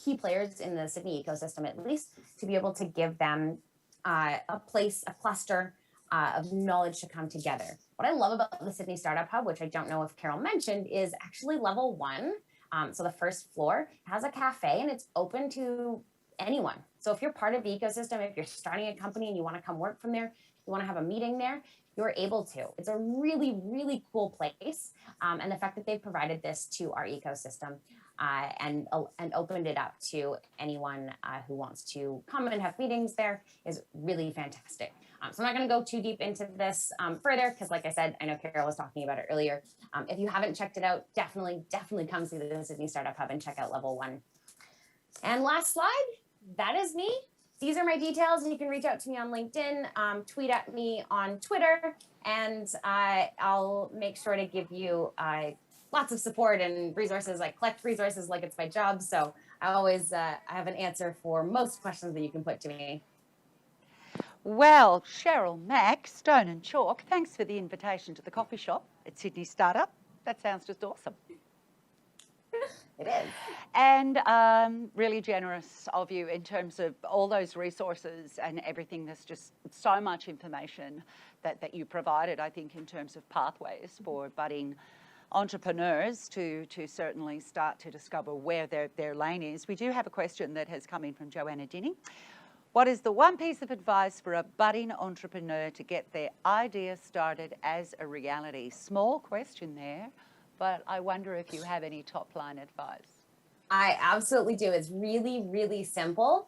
key players in the Sydney ecosystem, at least, to be able to give them a place, a cluster of knowledge to come together. What I love about the Sydney Startup Hub, which I don't know if Carol mentioned, is actually level 1. So the first floor has a cafe and it's open to anyone. So if you're part of the ecosystem, if you're starting a company and you want to come work from there, you want to have a meeting there, you're able to. It's a really, really cool place. And the fact that they've provided this to our ecosystem and opened it up to anyone who wants to come and have meetings there is really fantastic. So I'm not going to go too deep into this further because, like I said, I know Carol was talking about it earlier. If you haven't checked it out, definitely come see the Sydney Startup Hub and check out level 1. And last slide, that is me. These are my details, and you can reach out to me on LinkedIn, tweet at me on Twitter, and I'll make sure to give you lots of support and resources. I collect resources like it's my job, so I always have an answer for most questions that you can put to me. Well, Cheryl Mack, Stone and Chalk, thanks for the invitation to the coffee shop at Sydney Startup. That sounds just awesome. It is. And really generous of you in terms of all those resources and everything. There's just so much information that you provided, I think, in terms of pathways for budding entrepreneurs to certainly start to discover where their lane is. We do have a question that has come in from Joanna Dinning. What is the one piece of advice for a budding entrepreneur to get their idea started as a reality? Small question there, but I wonder if you have any top line advice. I absolutely do. It's really, really simple.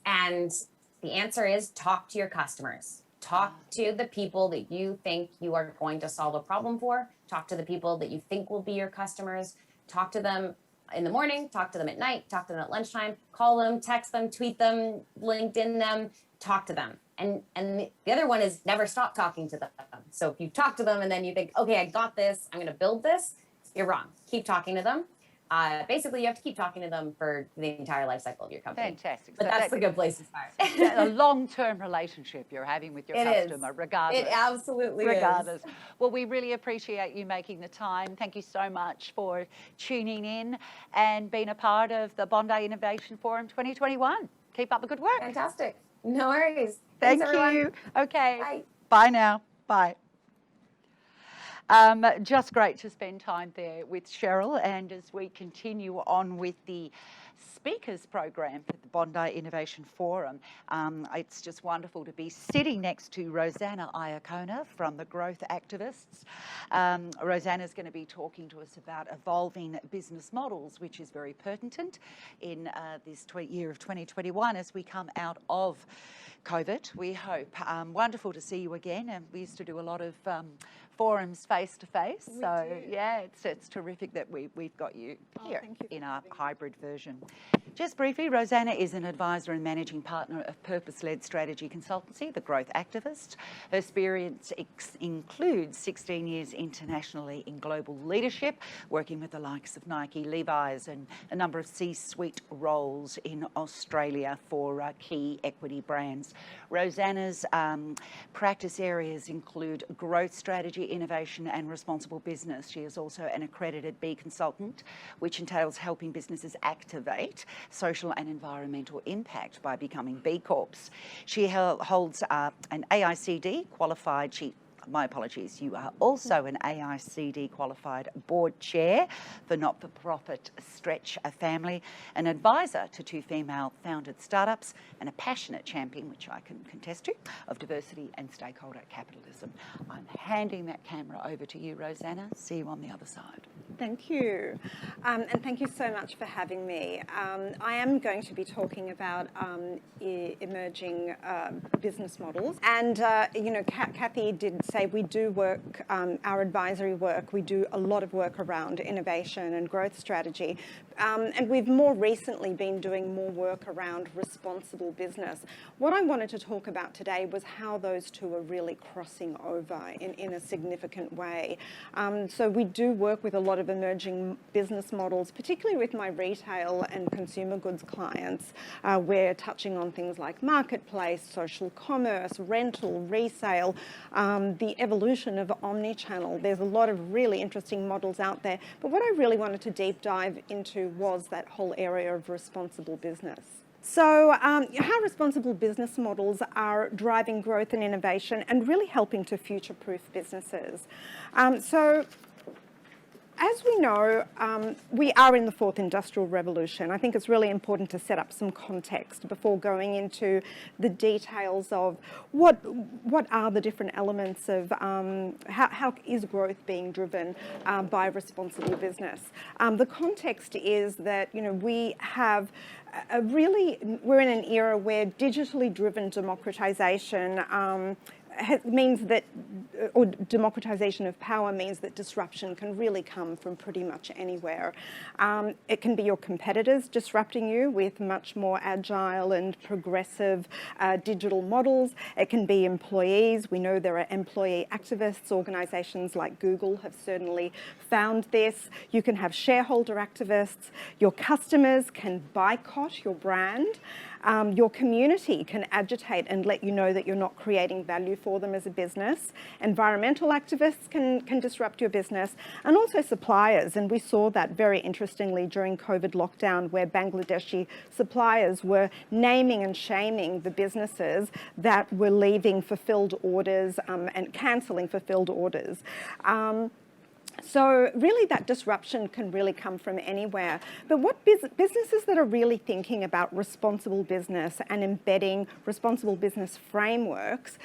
And the answer is talk to your customers. Talk to the people that you think you are going to solve a problem for. Talk to the people that you think will be your customers. Talk to them in the morning, talk to them at night, talk to them at lunchtime, call them, text them, tweet them, LinkedIn them, talk to them. And the other one is never stop talking to them. So if you talk to them and then you think, okay, I got this, I'm going to build this, you're wrong. Keep talking to them. Basically, you have to keep talking to them for the entire life cycle of your company. Fantastic. But So that's a good place to start. A long-term relationship you're having with your customer, regardless. It absolutely regardless. is. Well, we really appreciate you making the time. Thank you so much for tuning in and being a part of the Bondi Innovation Forum 2021. Keep up the good work. Fantastic. No worries. Thank Thanks, you. everyone. Okay. Bye. Bye now. Bye. Just great to spend time there with Cheryl, and as we continue on with the speakers program for the Bondi Innovation Forum, it's just wonderful to be sitting next to Rosanna Iacona from the Growth Activists. Rosanna's going to be talking to us about evolving business models, which is very pertinent in this year of 2021 as we come out of COVID, we hope. Wonderful to see you again, and we used to do a lot of forums face to face, so yeah, it's terrific that we've got you here in our hybrid version. Just briefly, Rosanna is an advisor and managing partner of purpose-led strategy consultancy, The Growth Activist. Her experience includes 16 years internationally in global leadership, working with the likes of Nike, Levi's, and a number of C-suite roles in Australia for key equity brands. Rosanna's practice areas include growth strategy, innovation and responsible business. She is also an accredited B consultant, which entails helping businesses activate social and environmental impact by becoming B Corps. She holds an AICD qualified, my apologies, you are also an AICD qualified board chair for not-for-profit Stretch a Family, an advisor to 2 female-founded startups, and a passionate champion, which I can contest to, of diversity and stakeholder capitalism. I'm handing that camera over to you, Rosanna. See you on the other side. Thank you. And thank you so much for having me. I am going to be talking about emerging business models. And, you know, Kathy did say we do work, our advisory work, we do a lot of work around innovation and growth strategy. And we've more recently been doing more work around responsible business. What I wanted to talk about today was how those two are really crossing over in a significant way. So we do work with a lot of of emerging business models, particularly with my retail and consumer goods clients. We're touching on things like marketplace, social commerce, rental, resale, the evolution of omni-channel. There's a lot of really interesting models out there, but what I really wanted to deep dive into was that whole area of responsible business. So how responsible business models are driving growth and innovation and really helping to future-proof businesses. So as we know, we are in the fourth industrial revolution. I think it's really important to set up some context before going into the details of what are the different elements of how is growth being driven by responsible business. The context is that, you know, we have we're in an era where digitally driven democratization means that, or democratization of power means that disruption can really come from pretty much anywhere. It can be your competitors disrupting you with much more agile and progressive digital models. It can be employees. We know there are employee activists. Organizations like Google have certainly found this. You can have shareholder activists. Your customers can boycott your brand. Your community can agitate and let you know that you're not creating value for them as a business. Environmental activists can disrupt your business, and also suppliers. And we saw that very interestingly during COVID lockdown, where Bangladeshi suppliers were naming and shaming the businesses that were leaving fulfilled orders and cancelling fulfilled orders. So really that disruption can really come from anywhere. But what businesses that are really thinking about responsible business and embedding responsible business frameworks,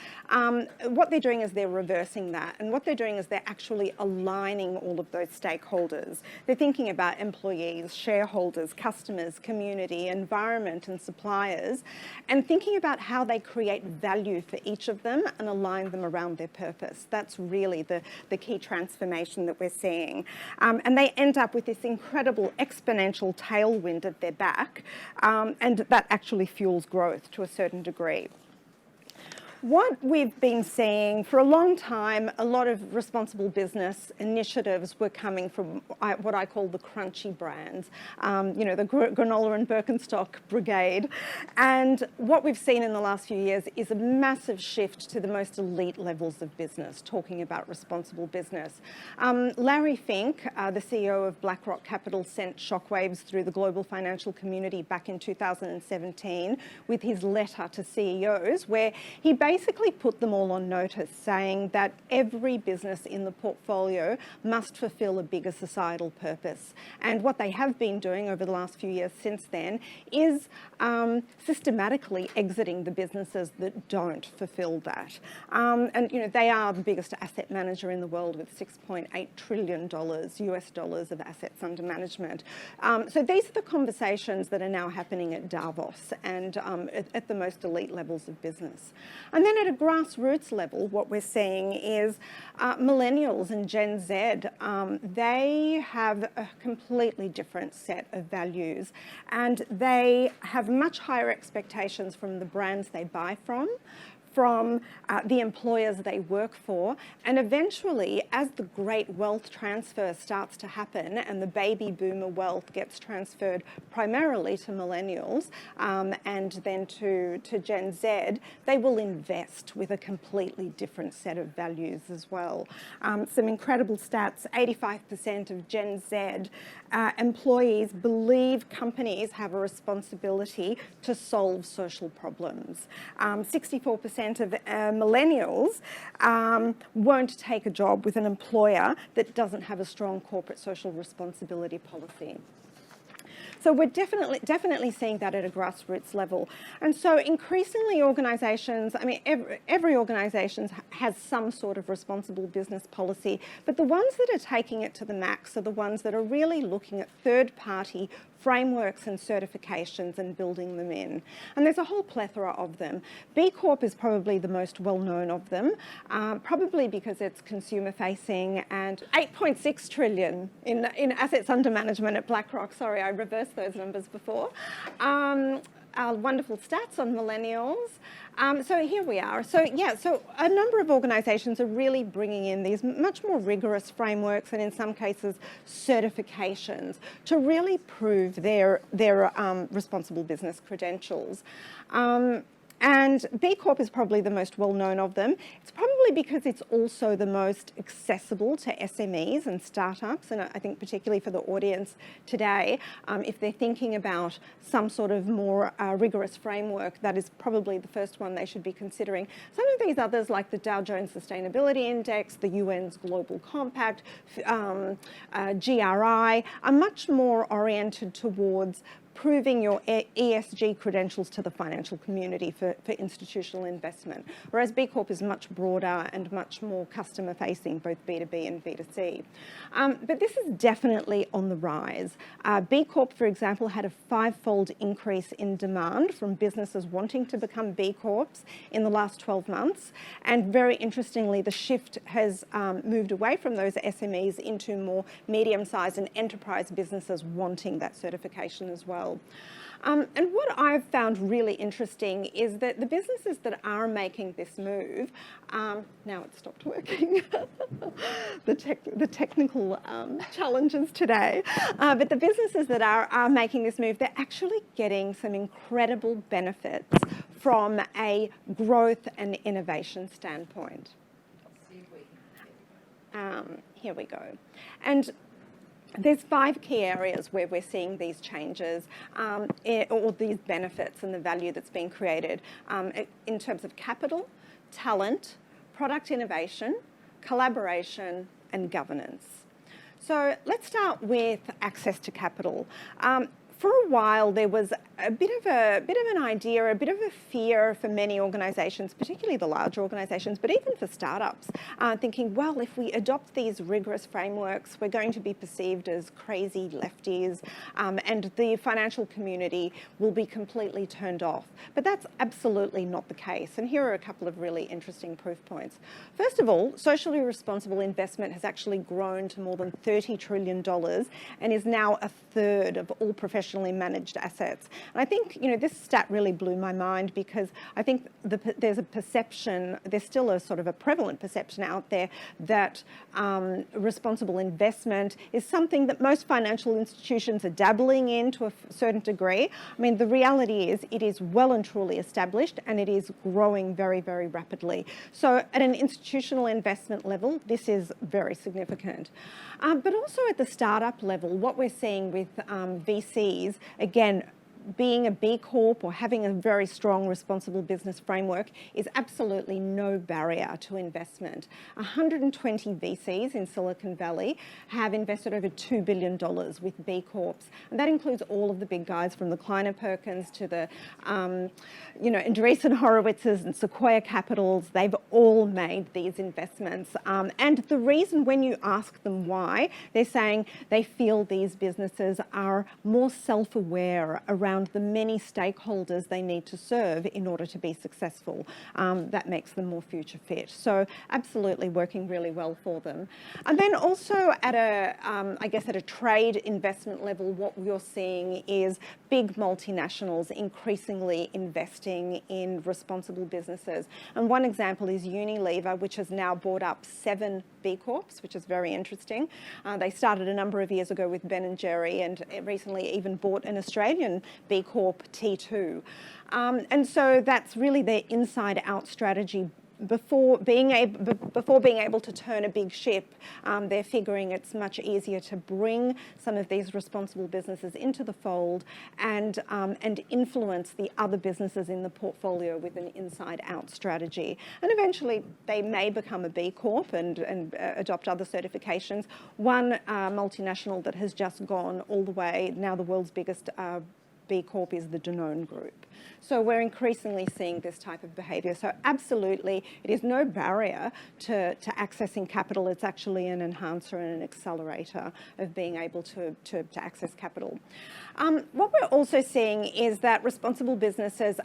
what they're doing is they're reversing that. And what they're doing is they're actually aligning all of those stakeholders. They're thinking about employees, shareholders, customers, community, environment, and suppliers, and thinking about how they create value for each of them and align them around their purpose. That's really the key transformation that we're seeing. And they end up with this incredible exponential tailwind at their back, and that actually fuels growth to a certain degree. What we've been seeing for a long time, a lot of responsible business initiatives were coming from what I call the crunchy brands, you know, the granola and Birkenstock brigade. And what we've seen in the last few years is a massive shift to the most elite levels of business, talking about responsible business. Larry Fink, the CEO of BlackRock Capital, sent shockwaves through the global financial community back in 2017 with his letter to CEOs, where he basically put them all on notice, saying that every business in the portfolio must fulfill a bigger societal purpose. And what they have been doing over the last few years since then is systematically exiting the businesses that don't fulfill that. And you know, they are the biggest asset manager in the world with $6.8 trillion US dollars of assets under management. So these are the conversations that are now happening at Davos and at the most elite levels of business. And then at a grassroots level, what we're seeing is millennials and Gen Z, they have a completely different set of values, and they have much higher expectations from the brands they buy from the employers they work for, and eventually, as the great wealth transfer starts to happen and the baby boomer wealth gets transferred primarily to millennials and then to Gen Z, they will invest with a completely different set of values as well. Some incredible stats: 85% of Gen Z employees believe companies have a responsibility to solve social problems. 64% of millennials won't take a job with an employer that doesn't have a strong corporate social responsibility policy. So we're definitely seeing that at a grassroots level. And so increasingly organisations, I mean, every organisation has some sort of responsible business policy, but the ones that are taking it to the max are the ones that are really looking at third-party frameworks and certifications and building them in. And there's a whole plethora of them. B Corp is probably the most well-known of them, probably because it's consumer-facing, and 8.6 trillion in assets under management at BlackRock. Sorry, I reversed those numbers before. our wonderful stats on millennials. So here we are. So a number of organisations are really bringing in these much more rigorous frameworks and in some cases certifications to really prove their responsible business credentials. And B Corp is probably the most well-known of them. It's probably because it's also the most accessible to SMEs and startups, and I think particularly for the audience today, if they're thinking about some sort of more rigorous framework, that is probably the first one they should be considering. Some of these others, like the Dow Jones Sustainability Index, the UN's Global Compact, GRI, are much more oriented towards proving your ESG credentials to the financial community for institutional investment, whereas B Corp is much broader and much more customer facing, both B2B and B2C. But this is definitely on the rise. B Corp, for example, had a 5-fold increase in demand from businesses wanting to become B Corps in the last 12 months. And very interestingly, the shift has moved away from those SMEs into more medium-sized and enterprise businesses wanting that certification as well. And what I've found really interesting is that the businesses that are making this move, now it's stopped working, the technical challenges today, but the businesses that are making this move, they're actually getting some incredible benefits from a growth and innovation standpoint. Here we go. And there's 5 key areas where we're seeing these changes or these benefits and the value that's being created in terms of capital, talent, product innovation, collaboration, and governance. So let's start with access to capital. For a while, there was a bit of an idea, a bit of a fear for many organisations, particularly the larger organisations, but even for startups, thinking, well, if we adopt these rigorous frameworks, we're going to be perceived as crazy lefties, and the financial community will be completely turned off. But that's absolutely not the case. And here are a couple of really interesting proof points. First of all, socially responsible investment has actually grown to more than $30 trillion and is now a third of all professionally managed assets. And I think, this stat really blew my mind because I think there's a perception, there's still a sort of a prevalent perception out there that responsible investment is something that most financial institutions are dabbling in to a certain degree. I mean, the reality is it is well and truly established and it is growing very, very rapidly. So at an institutional investment level, this is very significant. But also at the startup level, what we're seeing with VCs, again, being a B Corp or having a very strong responsible business framework is absolutely no barrier to investment. 120 VCs in Silicon Valley have invested over $2 billion with B Corps. And that includes all of the big guys from the Kleiner Perkins to the, Andreessen Horowitzes and Sequoia Capitals. They've all made these investments. And the reason when you ask them why, they're saying they feel these businesses are more self-aware around the many stakeholders they need to serve in order to be successful. That makes them more future fit. So absolutely working really well for them. And then also at a trade investment level, what you're seeing is big multinationals increasingly investing in responsible businesses. And one example is Unilever, which has now bought up 7 B Corps, which is very interesting. They started a number of years ago with Ben & Jerry and recently even bought an Australian B Corp T2. And so that's really their inside-out strategy. Before being able to turn a big ship, they're figuring it's much easier to bring some of these responsible businesses into the fold and influence the other businesses in the portfolio with an inside-out strategy. And eventually, they may become a B Corp and adopt other certifications. One multinational that has just gone all the way, now the world's biggest B Corp, is the Danone Group. So we're increasingly seeing this type of behaviour. So absolutely, it is no barrier to accessing capital. It's actually an enhancer and an accelerator of being able to access capital. What we're also seeing is that responsible businesses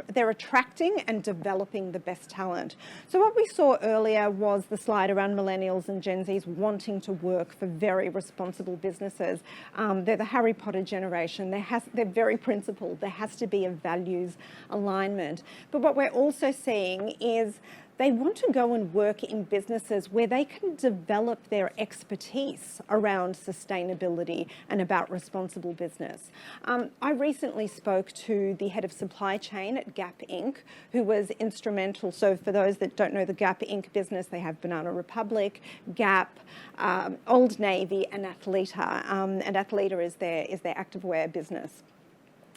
they're attracting and developing the best talent. So what we saw earlier was the slide around millennials and Gen Zs wanting to work for very responsible businesses. They're the Harry Potter generation. They're very very principled. There has to be a values alignment. But what we're also seeing is they want to go and work in businesses where they can develop their expertise around sustainability and about responsible business. I recently spoke to the head of supply chain at Gap Inc., who was instrumental. So for those that don't know the Gap Inc. business, they have Banana Republic, Gap, Old Navy and Athleta. And Athleta is their activewear business.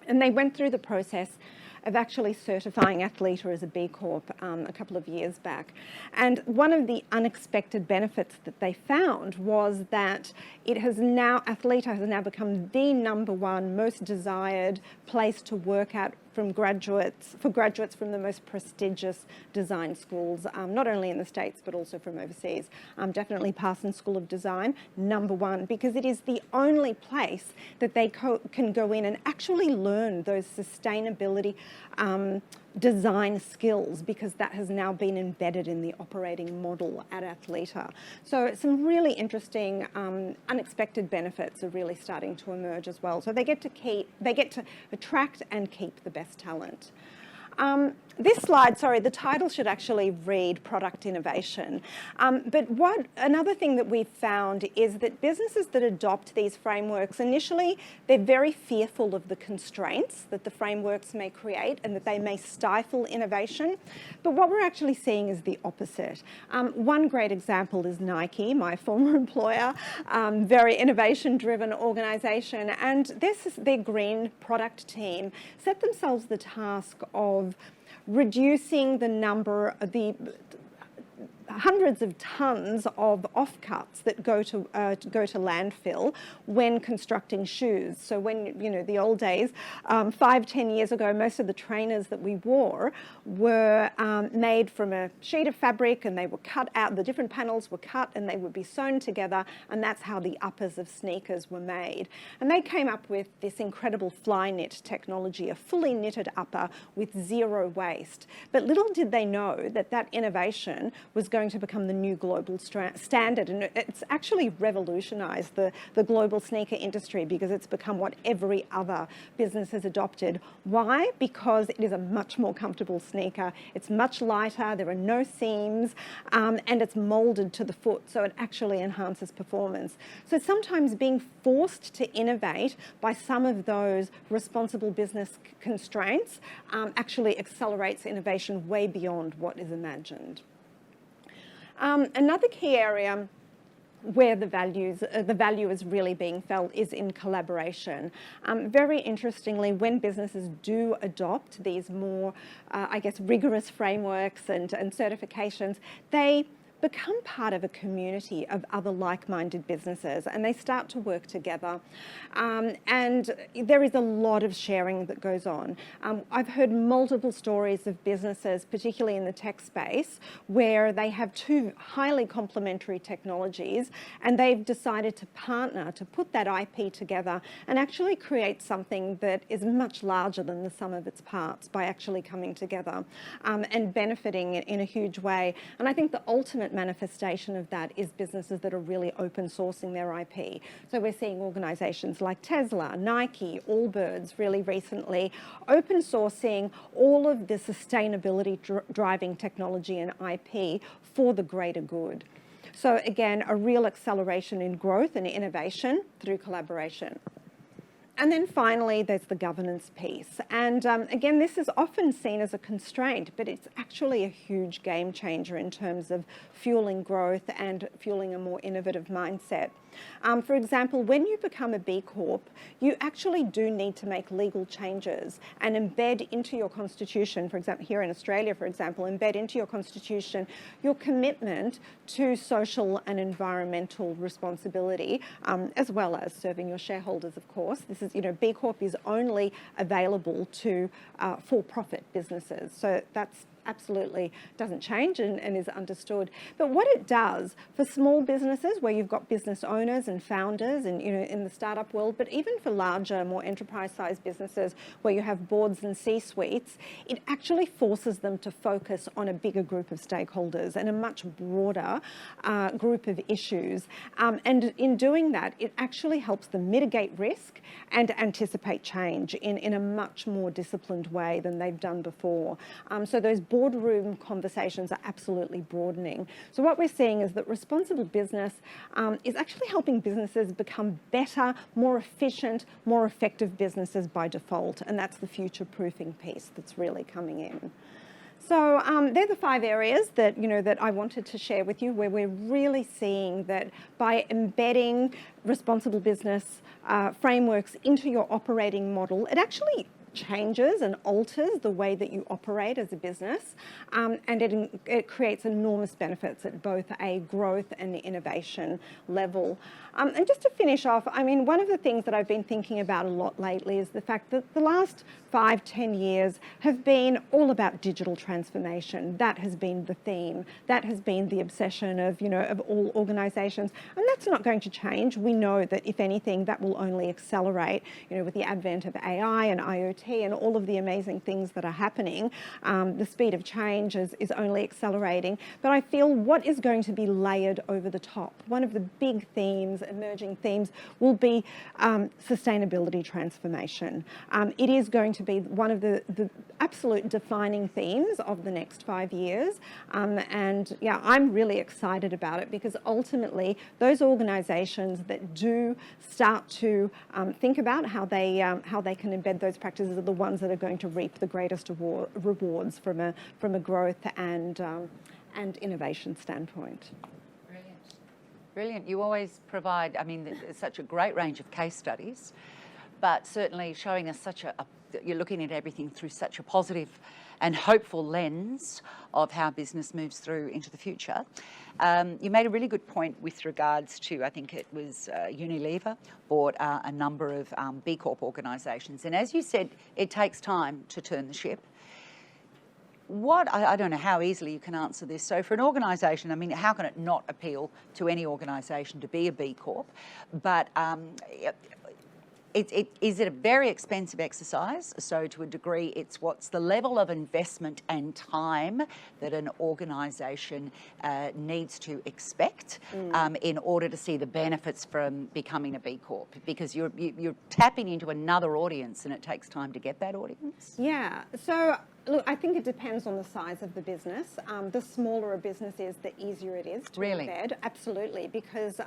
And they went through the process of actually certifying Athleta as a B Corp a couple of years back. And one of the unexpected benefits that they found was that Athleta has now become the #1 most desired place to work at for graduates from the most prestigious design schools, not only in the States, but also from overseas. Definitely Parsons School of Design, #1, because it is the only place that they can go in and actually learn those sustainability design skills, because that has now been embedded in the operating model at Athleta. So some really interesting unexpected benefits are really starting to emerge as well. So they get to attract and keep the best talent. This slide, the title should actually read Product Innovation. But another thing that we've found is that businesses that adopt these frameworks, initially, they're very fearful of the constraints that the frameworks may create and that they may stifle innovation. But what we're actually seeing is the opposite. One great example is Nike, my former employer, very innovation-driven organisation. And their green product team set themselves the task of reducing the number of the hundreds of tons of offcuts that go to landfill when constructing shoes. So when, the old days, 5-10 years ago, most of the trainers that we wore were made from a sheet of fabric, and they were cut out, the different panels were cut and they would be sewn together, and that's how the uppers of sneakers were made. And they came up with this incredible fly knit technology, a fully knitted upper with zero waste. But little did they know that innovation was going to become the new global standard, and it's actually revolutionised the global sneaker industry, because it's become what every other business has adopted. Why? Because it is a much more comfortable sneaker, it's much lighter, there are no seams, and it's moulded to the foot, so it actually enhances performance. So sometimes being forced to innovate by some of those responsible business constraints actually accelerates innovation way beyond what is imagined. Another key area where the value is really being felt is in collaboration. Very interestingly, when businesses do adopt these more, rigorous frameworks and certifications, they become part of a community of other like-minded businesses, and they start to work together. And there is a lot of sharing that goes on. I've heard multiple stories of businesses, particularly in the tech space, where they have two highly complementary technologies, and they've decided to partner to put that IP together and actually create something that is much larger than the sum of its parts by actually coming together and benefiting in a huge way. And I think the ultimate manifestation of that is businesses that are really open sourcing their IP. So we're seeing organisations like Tesla, Nike, Allbirds really recently open sourcing all of the sustainability driving technology and IP for the greater good. So again, a real acceleration in growth and innovation through collaboration. And then finally, there's the governance piece. And again, this is often seen as a constraint, but it's actually a huge game changer in terms of fueling growth and fueling a more innovative mindset. For example, when you become a B Corp, you actually do need to make legal changes and embed into your constitution, for example, here in Australia, for example, embed into your constitution your commitment to social and environmental responsibility, as well as serving your shareholders, of course. This is, B Corp is only available to for-profit businesses. So that's absolutely doesn't change and is understood. But what it does for small businesses where you've got business owners and founders and, you know, in the startup world, but even for larger, more enterprise-sized businesses where you have boards and C-suites, it actually forces them to focus on a bigger group of stakeholders and a much broader group of issues. And in doing that, it actually helps them mitigate risk and anticipate change in a much more disciplined way than they've done before. So those boardroom conversations are absolutely broadening. So what we're seeing is that responsible business is actually helping businesses become better, more efficient, more effective businesses by default. And that's the future-proofing piece that's really coming in. So they're the 5 areas that, you know, that I wanted to share with you, where we're really seeing that by embedding responsible business frameworks into your operating model, it actually changes and alters the way that you operate as a business, and it creates enormous benefits at both a growth and innovation level. And just to finish off, I mean, one of the things that I've been thinking about a lot lately is the fact that the last 5-10 years have been all about digital transformation. That has been the theme. That has been the obsession of, you know, of all organisations, and that's not going to change. We know that if anything, that will only accelerate, you know, with the advent of AI and IoT and all of the amazing things that are happening. The speed of change is only accelerating. But I feel what is going to be layered over the top, one of the big themes, emerging themes, will be sustainability transformation. It is going to be one of the absolute defining themes of the next 5 years. And yeah, I'm really excited about it, because ultimately those organisations that do start to think about how they can embed those practices are the ones that are going to reap the greatest rewards from a growth and innovation standpoint. Brilliant. You always provide, I mean, there's such a great range of case studies, but certainly showing us you're looking at everything through such a positive and hopeful lens of how business moves through into the future. You made a really good point with regards to, I think it was Unilever bought a number of B Corp organisations. And as you said, it takes time to turn the ship. I don't know how easily you can answer this. So for an organisation, I mean, how can it not appeal to any organisation to be a B Corp? But is it a very expensive exercise? So to a degree, what's the level of investment and time that an organisation needs to expect in order to see the benefits from becoming a B Corp? Because you're tapping into another audience, and it takes time to get that audience. Yeah. So look, I think it depends on the size of the business. The smaller a business is, the easier it is to embed. Absolutely, because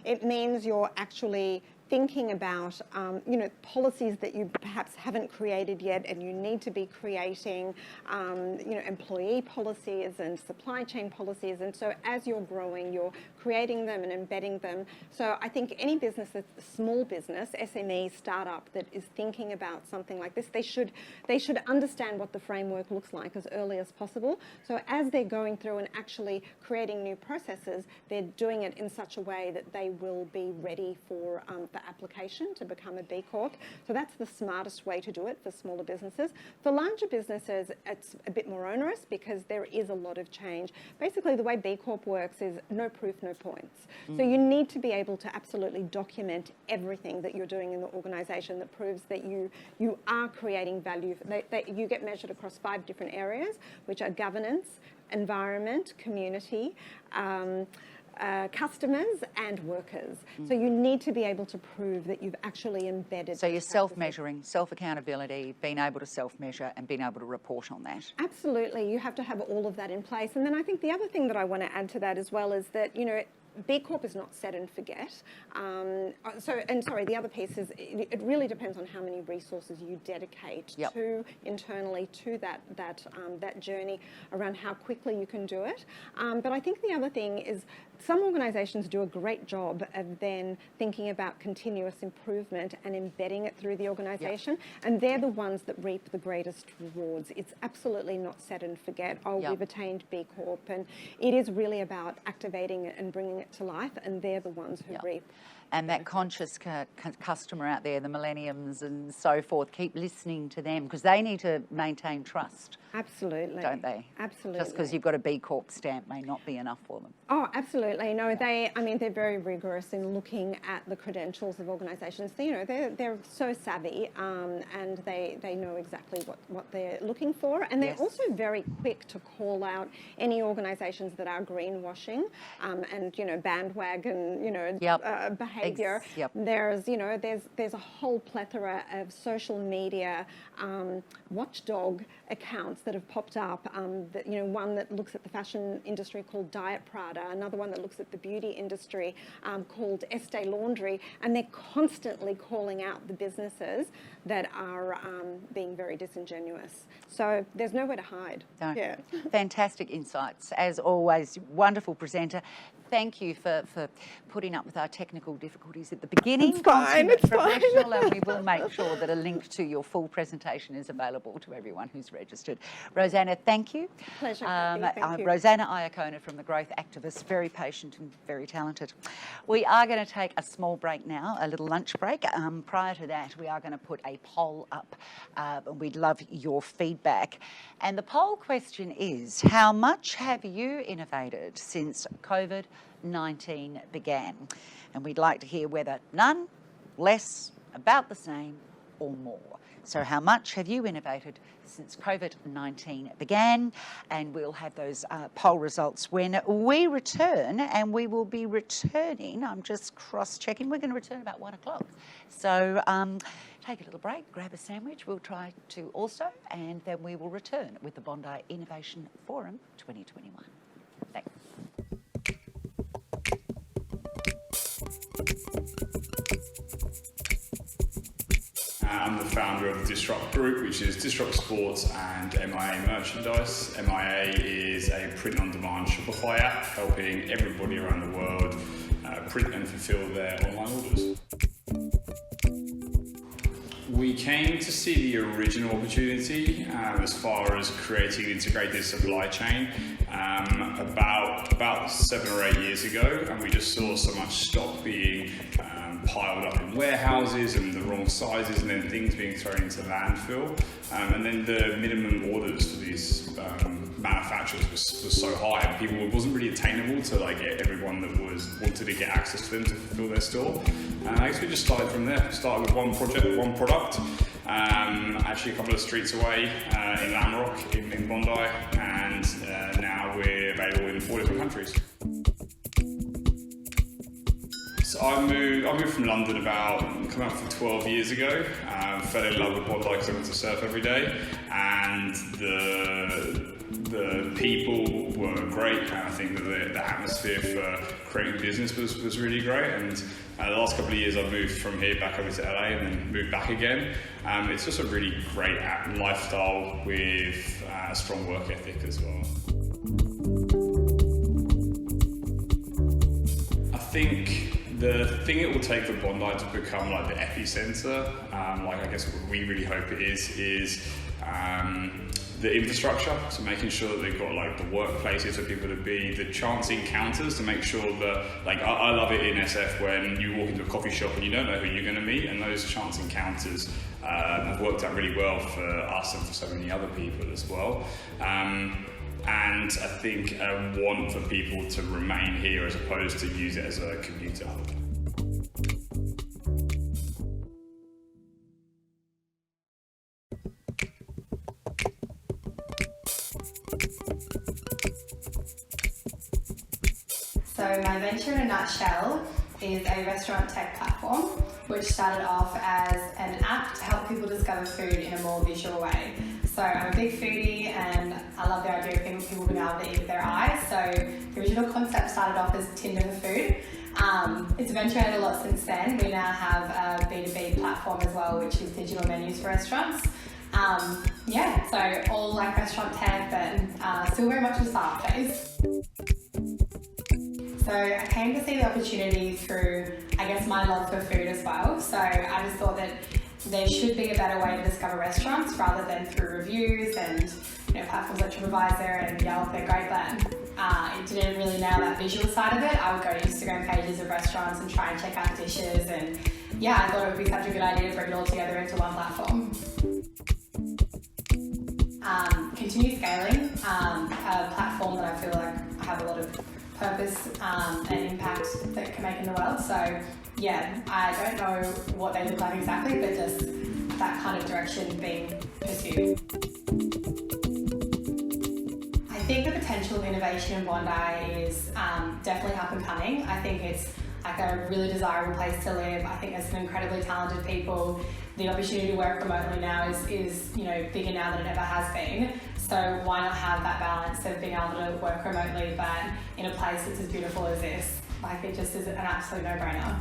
it means you're actually thinking about, you know, policies that you perhaps haven't created yet, and you need to be creating, you know, employee policies and supply chain policies. And so as you're growing, you're creating them and embedding them. So I think any business that's a small business, SME, startup, that is thinking about something like this, they should understand what the framework looks like as early as possible. So as they're going through and actually creating new processes, they're doing it in such a way that they will be ready for application to become a B Corp. So that's the smartest way to do it for smaller businesses. For larger businesses, it's a bit more onerous, because there is a lot of change. Basically, the way B Corp works is no proof, no points. So you need to be able to absolutely document everything that you're doing in the organisation that proves that you are creating value. That you get measured across 5 different areas, which are governance, environment, community, customers and workers. So you need to be able to prove that you've actually embedded. So you're self-measuring, self-accountability, being able to self-measure and being able to report on that. Absolutely. You have to have all of that in place. And then I think the other thing that I want to add to that as well is that, you know, B Corp is not set and forget. The other piece is it really depends on how many resources you dedicate to internally to that journey around how quickly you can do it. But I think the other thing is some organisations do a great job of then thinking about continuous improvement and embedding it through the organisation, and they're the ones that reap the greatest rewards. It's absolutely not set and forget, we've attained B Corp, and it is really about activating it and bringing it to life, and they're the ones who reap. And that conscious customer out there, the millenniums and so forth, keep listening to them because they need to maintain trust. Absolutely. Don't they? Absolutely. Just because you've got a B Corp stamp may not be enough for them. Oh, absolutely. No, they're very rigorous in looking at the credentials of organisations. So, they're so savvy and they know exactly what they're looking for. And they're also very quick to call out any organisations that are greenwashing and, bandwagon, behaviour. There's a whole plethora of social media watchdog accounts that have popped up. One that looks at the fashion industry called Diet Prada, another one that looks at the beauty industry called Estee Laundry, and they're constantly calling out the businesses that are being very disingenuous. So there's nowhere to hide. No. Yeah. Fantastic insights. As always, wonderful presenter. Thank you for putting up with our technical difficulties at the beginning. It's fine, it's professional, fine. And we will make sure that a link to your full presentation is available to everyone who's registered. Rosanna, thank you. Pleasure, Kathy. Thank you. Rosanna Iacona from the Growth Activists, very patient and very talented. We are going to take a small break now, a little lunch break. Prior to that, we are going to put a poll up. We'd love your feedback. And the poll question is, how much have you innovated since COVID-19 began? And we'd like to hear whether none, less, about the same, or more. So how much have you innovated since COVID-19 began? And we'll have those poll results when we return, and we will be returning, I'm just cross-checking, we're going to return about 1 o'clock. So take a little break, grab a sandwich, we'll try to also, and then we will return with the Bondi Innovation Forum 2021. Thanks. I'm the founder of the Disrupt Group, which is Disrupt Sports and MIA Merchandise. MIA is a print-on-demand Shopify app helping everybody around the world print and fulfill their online orders. We came to see the original opportunity as far as creating an integrated supply chain about 7 or 8 years ago, and we just saw so much stock being piled up in warehouses and the wrong sizes, and then things being thrown into landfill, and then the minimum orders for these manufacturers was so high, and it wasn't really attainable to everyone that wanted to get access to them to fulfill their store. And I guess we just started from there. Started with one project, one product, actually a couple of streets away in Lamrock in Bondi, and now we're available in 4 different countries. So I moved from London coming up for 12 years ago. Fell in love with Bondi because I went to surf every day, and the people were great, and I think that the atmosphere for creating business was really great. And the last couple of years I've moved from here back over to LA and then moved back again. It's just a really great lifestyle with a strong work ethic as well. I think the thing it will take for Bondi to become the epicenter, I guess what we really hope it is the infrastructure, so making sure that they've got the workplaces for people to be, the chance encounters to make sure that, I love it in SF when you walk into a coffee shop and you don't know who you're going to meet, and those chance encounters have worked out really well for us and for so many other people as well. And I think a want for people to remain here as opposed to use it as a commuter hub. So my venture in a nutshell is a restaurant tech platform, which started off as an app to help people discover food in a more visual way. So I'm a big foodie and I love the idea of people being able to eat with their eyes. So the original concept started off as Tinder for food. It's eventuated a lot since then. We now have a B2B platform as well, which is digital menus for restaurants. So all restaurant tech, but still very much a startup phase. So I came to see the opportunity through, my love for food as well. So I just thought that there should be a better way to discover restaurants rather than through reviews and platforms like TripAdvisor and Yelp. They're great, but didn't really nail that visual side of it. I would go to Instagram pages of restaurants and try and check out dishes, and yeah, I thought it would be such a good idea to bring it all together into one platform. Continue scaling, a platform that I feel like I have a lot of purpose and impact that it can make in the world. So yeah, I don't know what they look like exactly, but just that kind of direction being pursued. I think the potential of innovation in Bondi is definitely up and coming. I think it's like a really desirable place to live. I think there's some incredibly talented people. The opportunity to work remotely now is bigger now than it ever has been. So why not have that balance of being able to work remotely, but in a place that's as beautiful as this? Like, it just is an absolute no-brainer.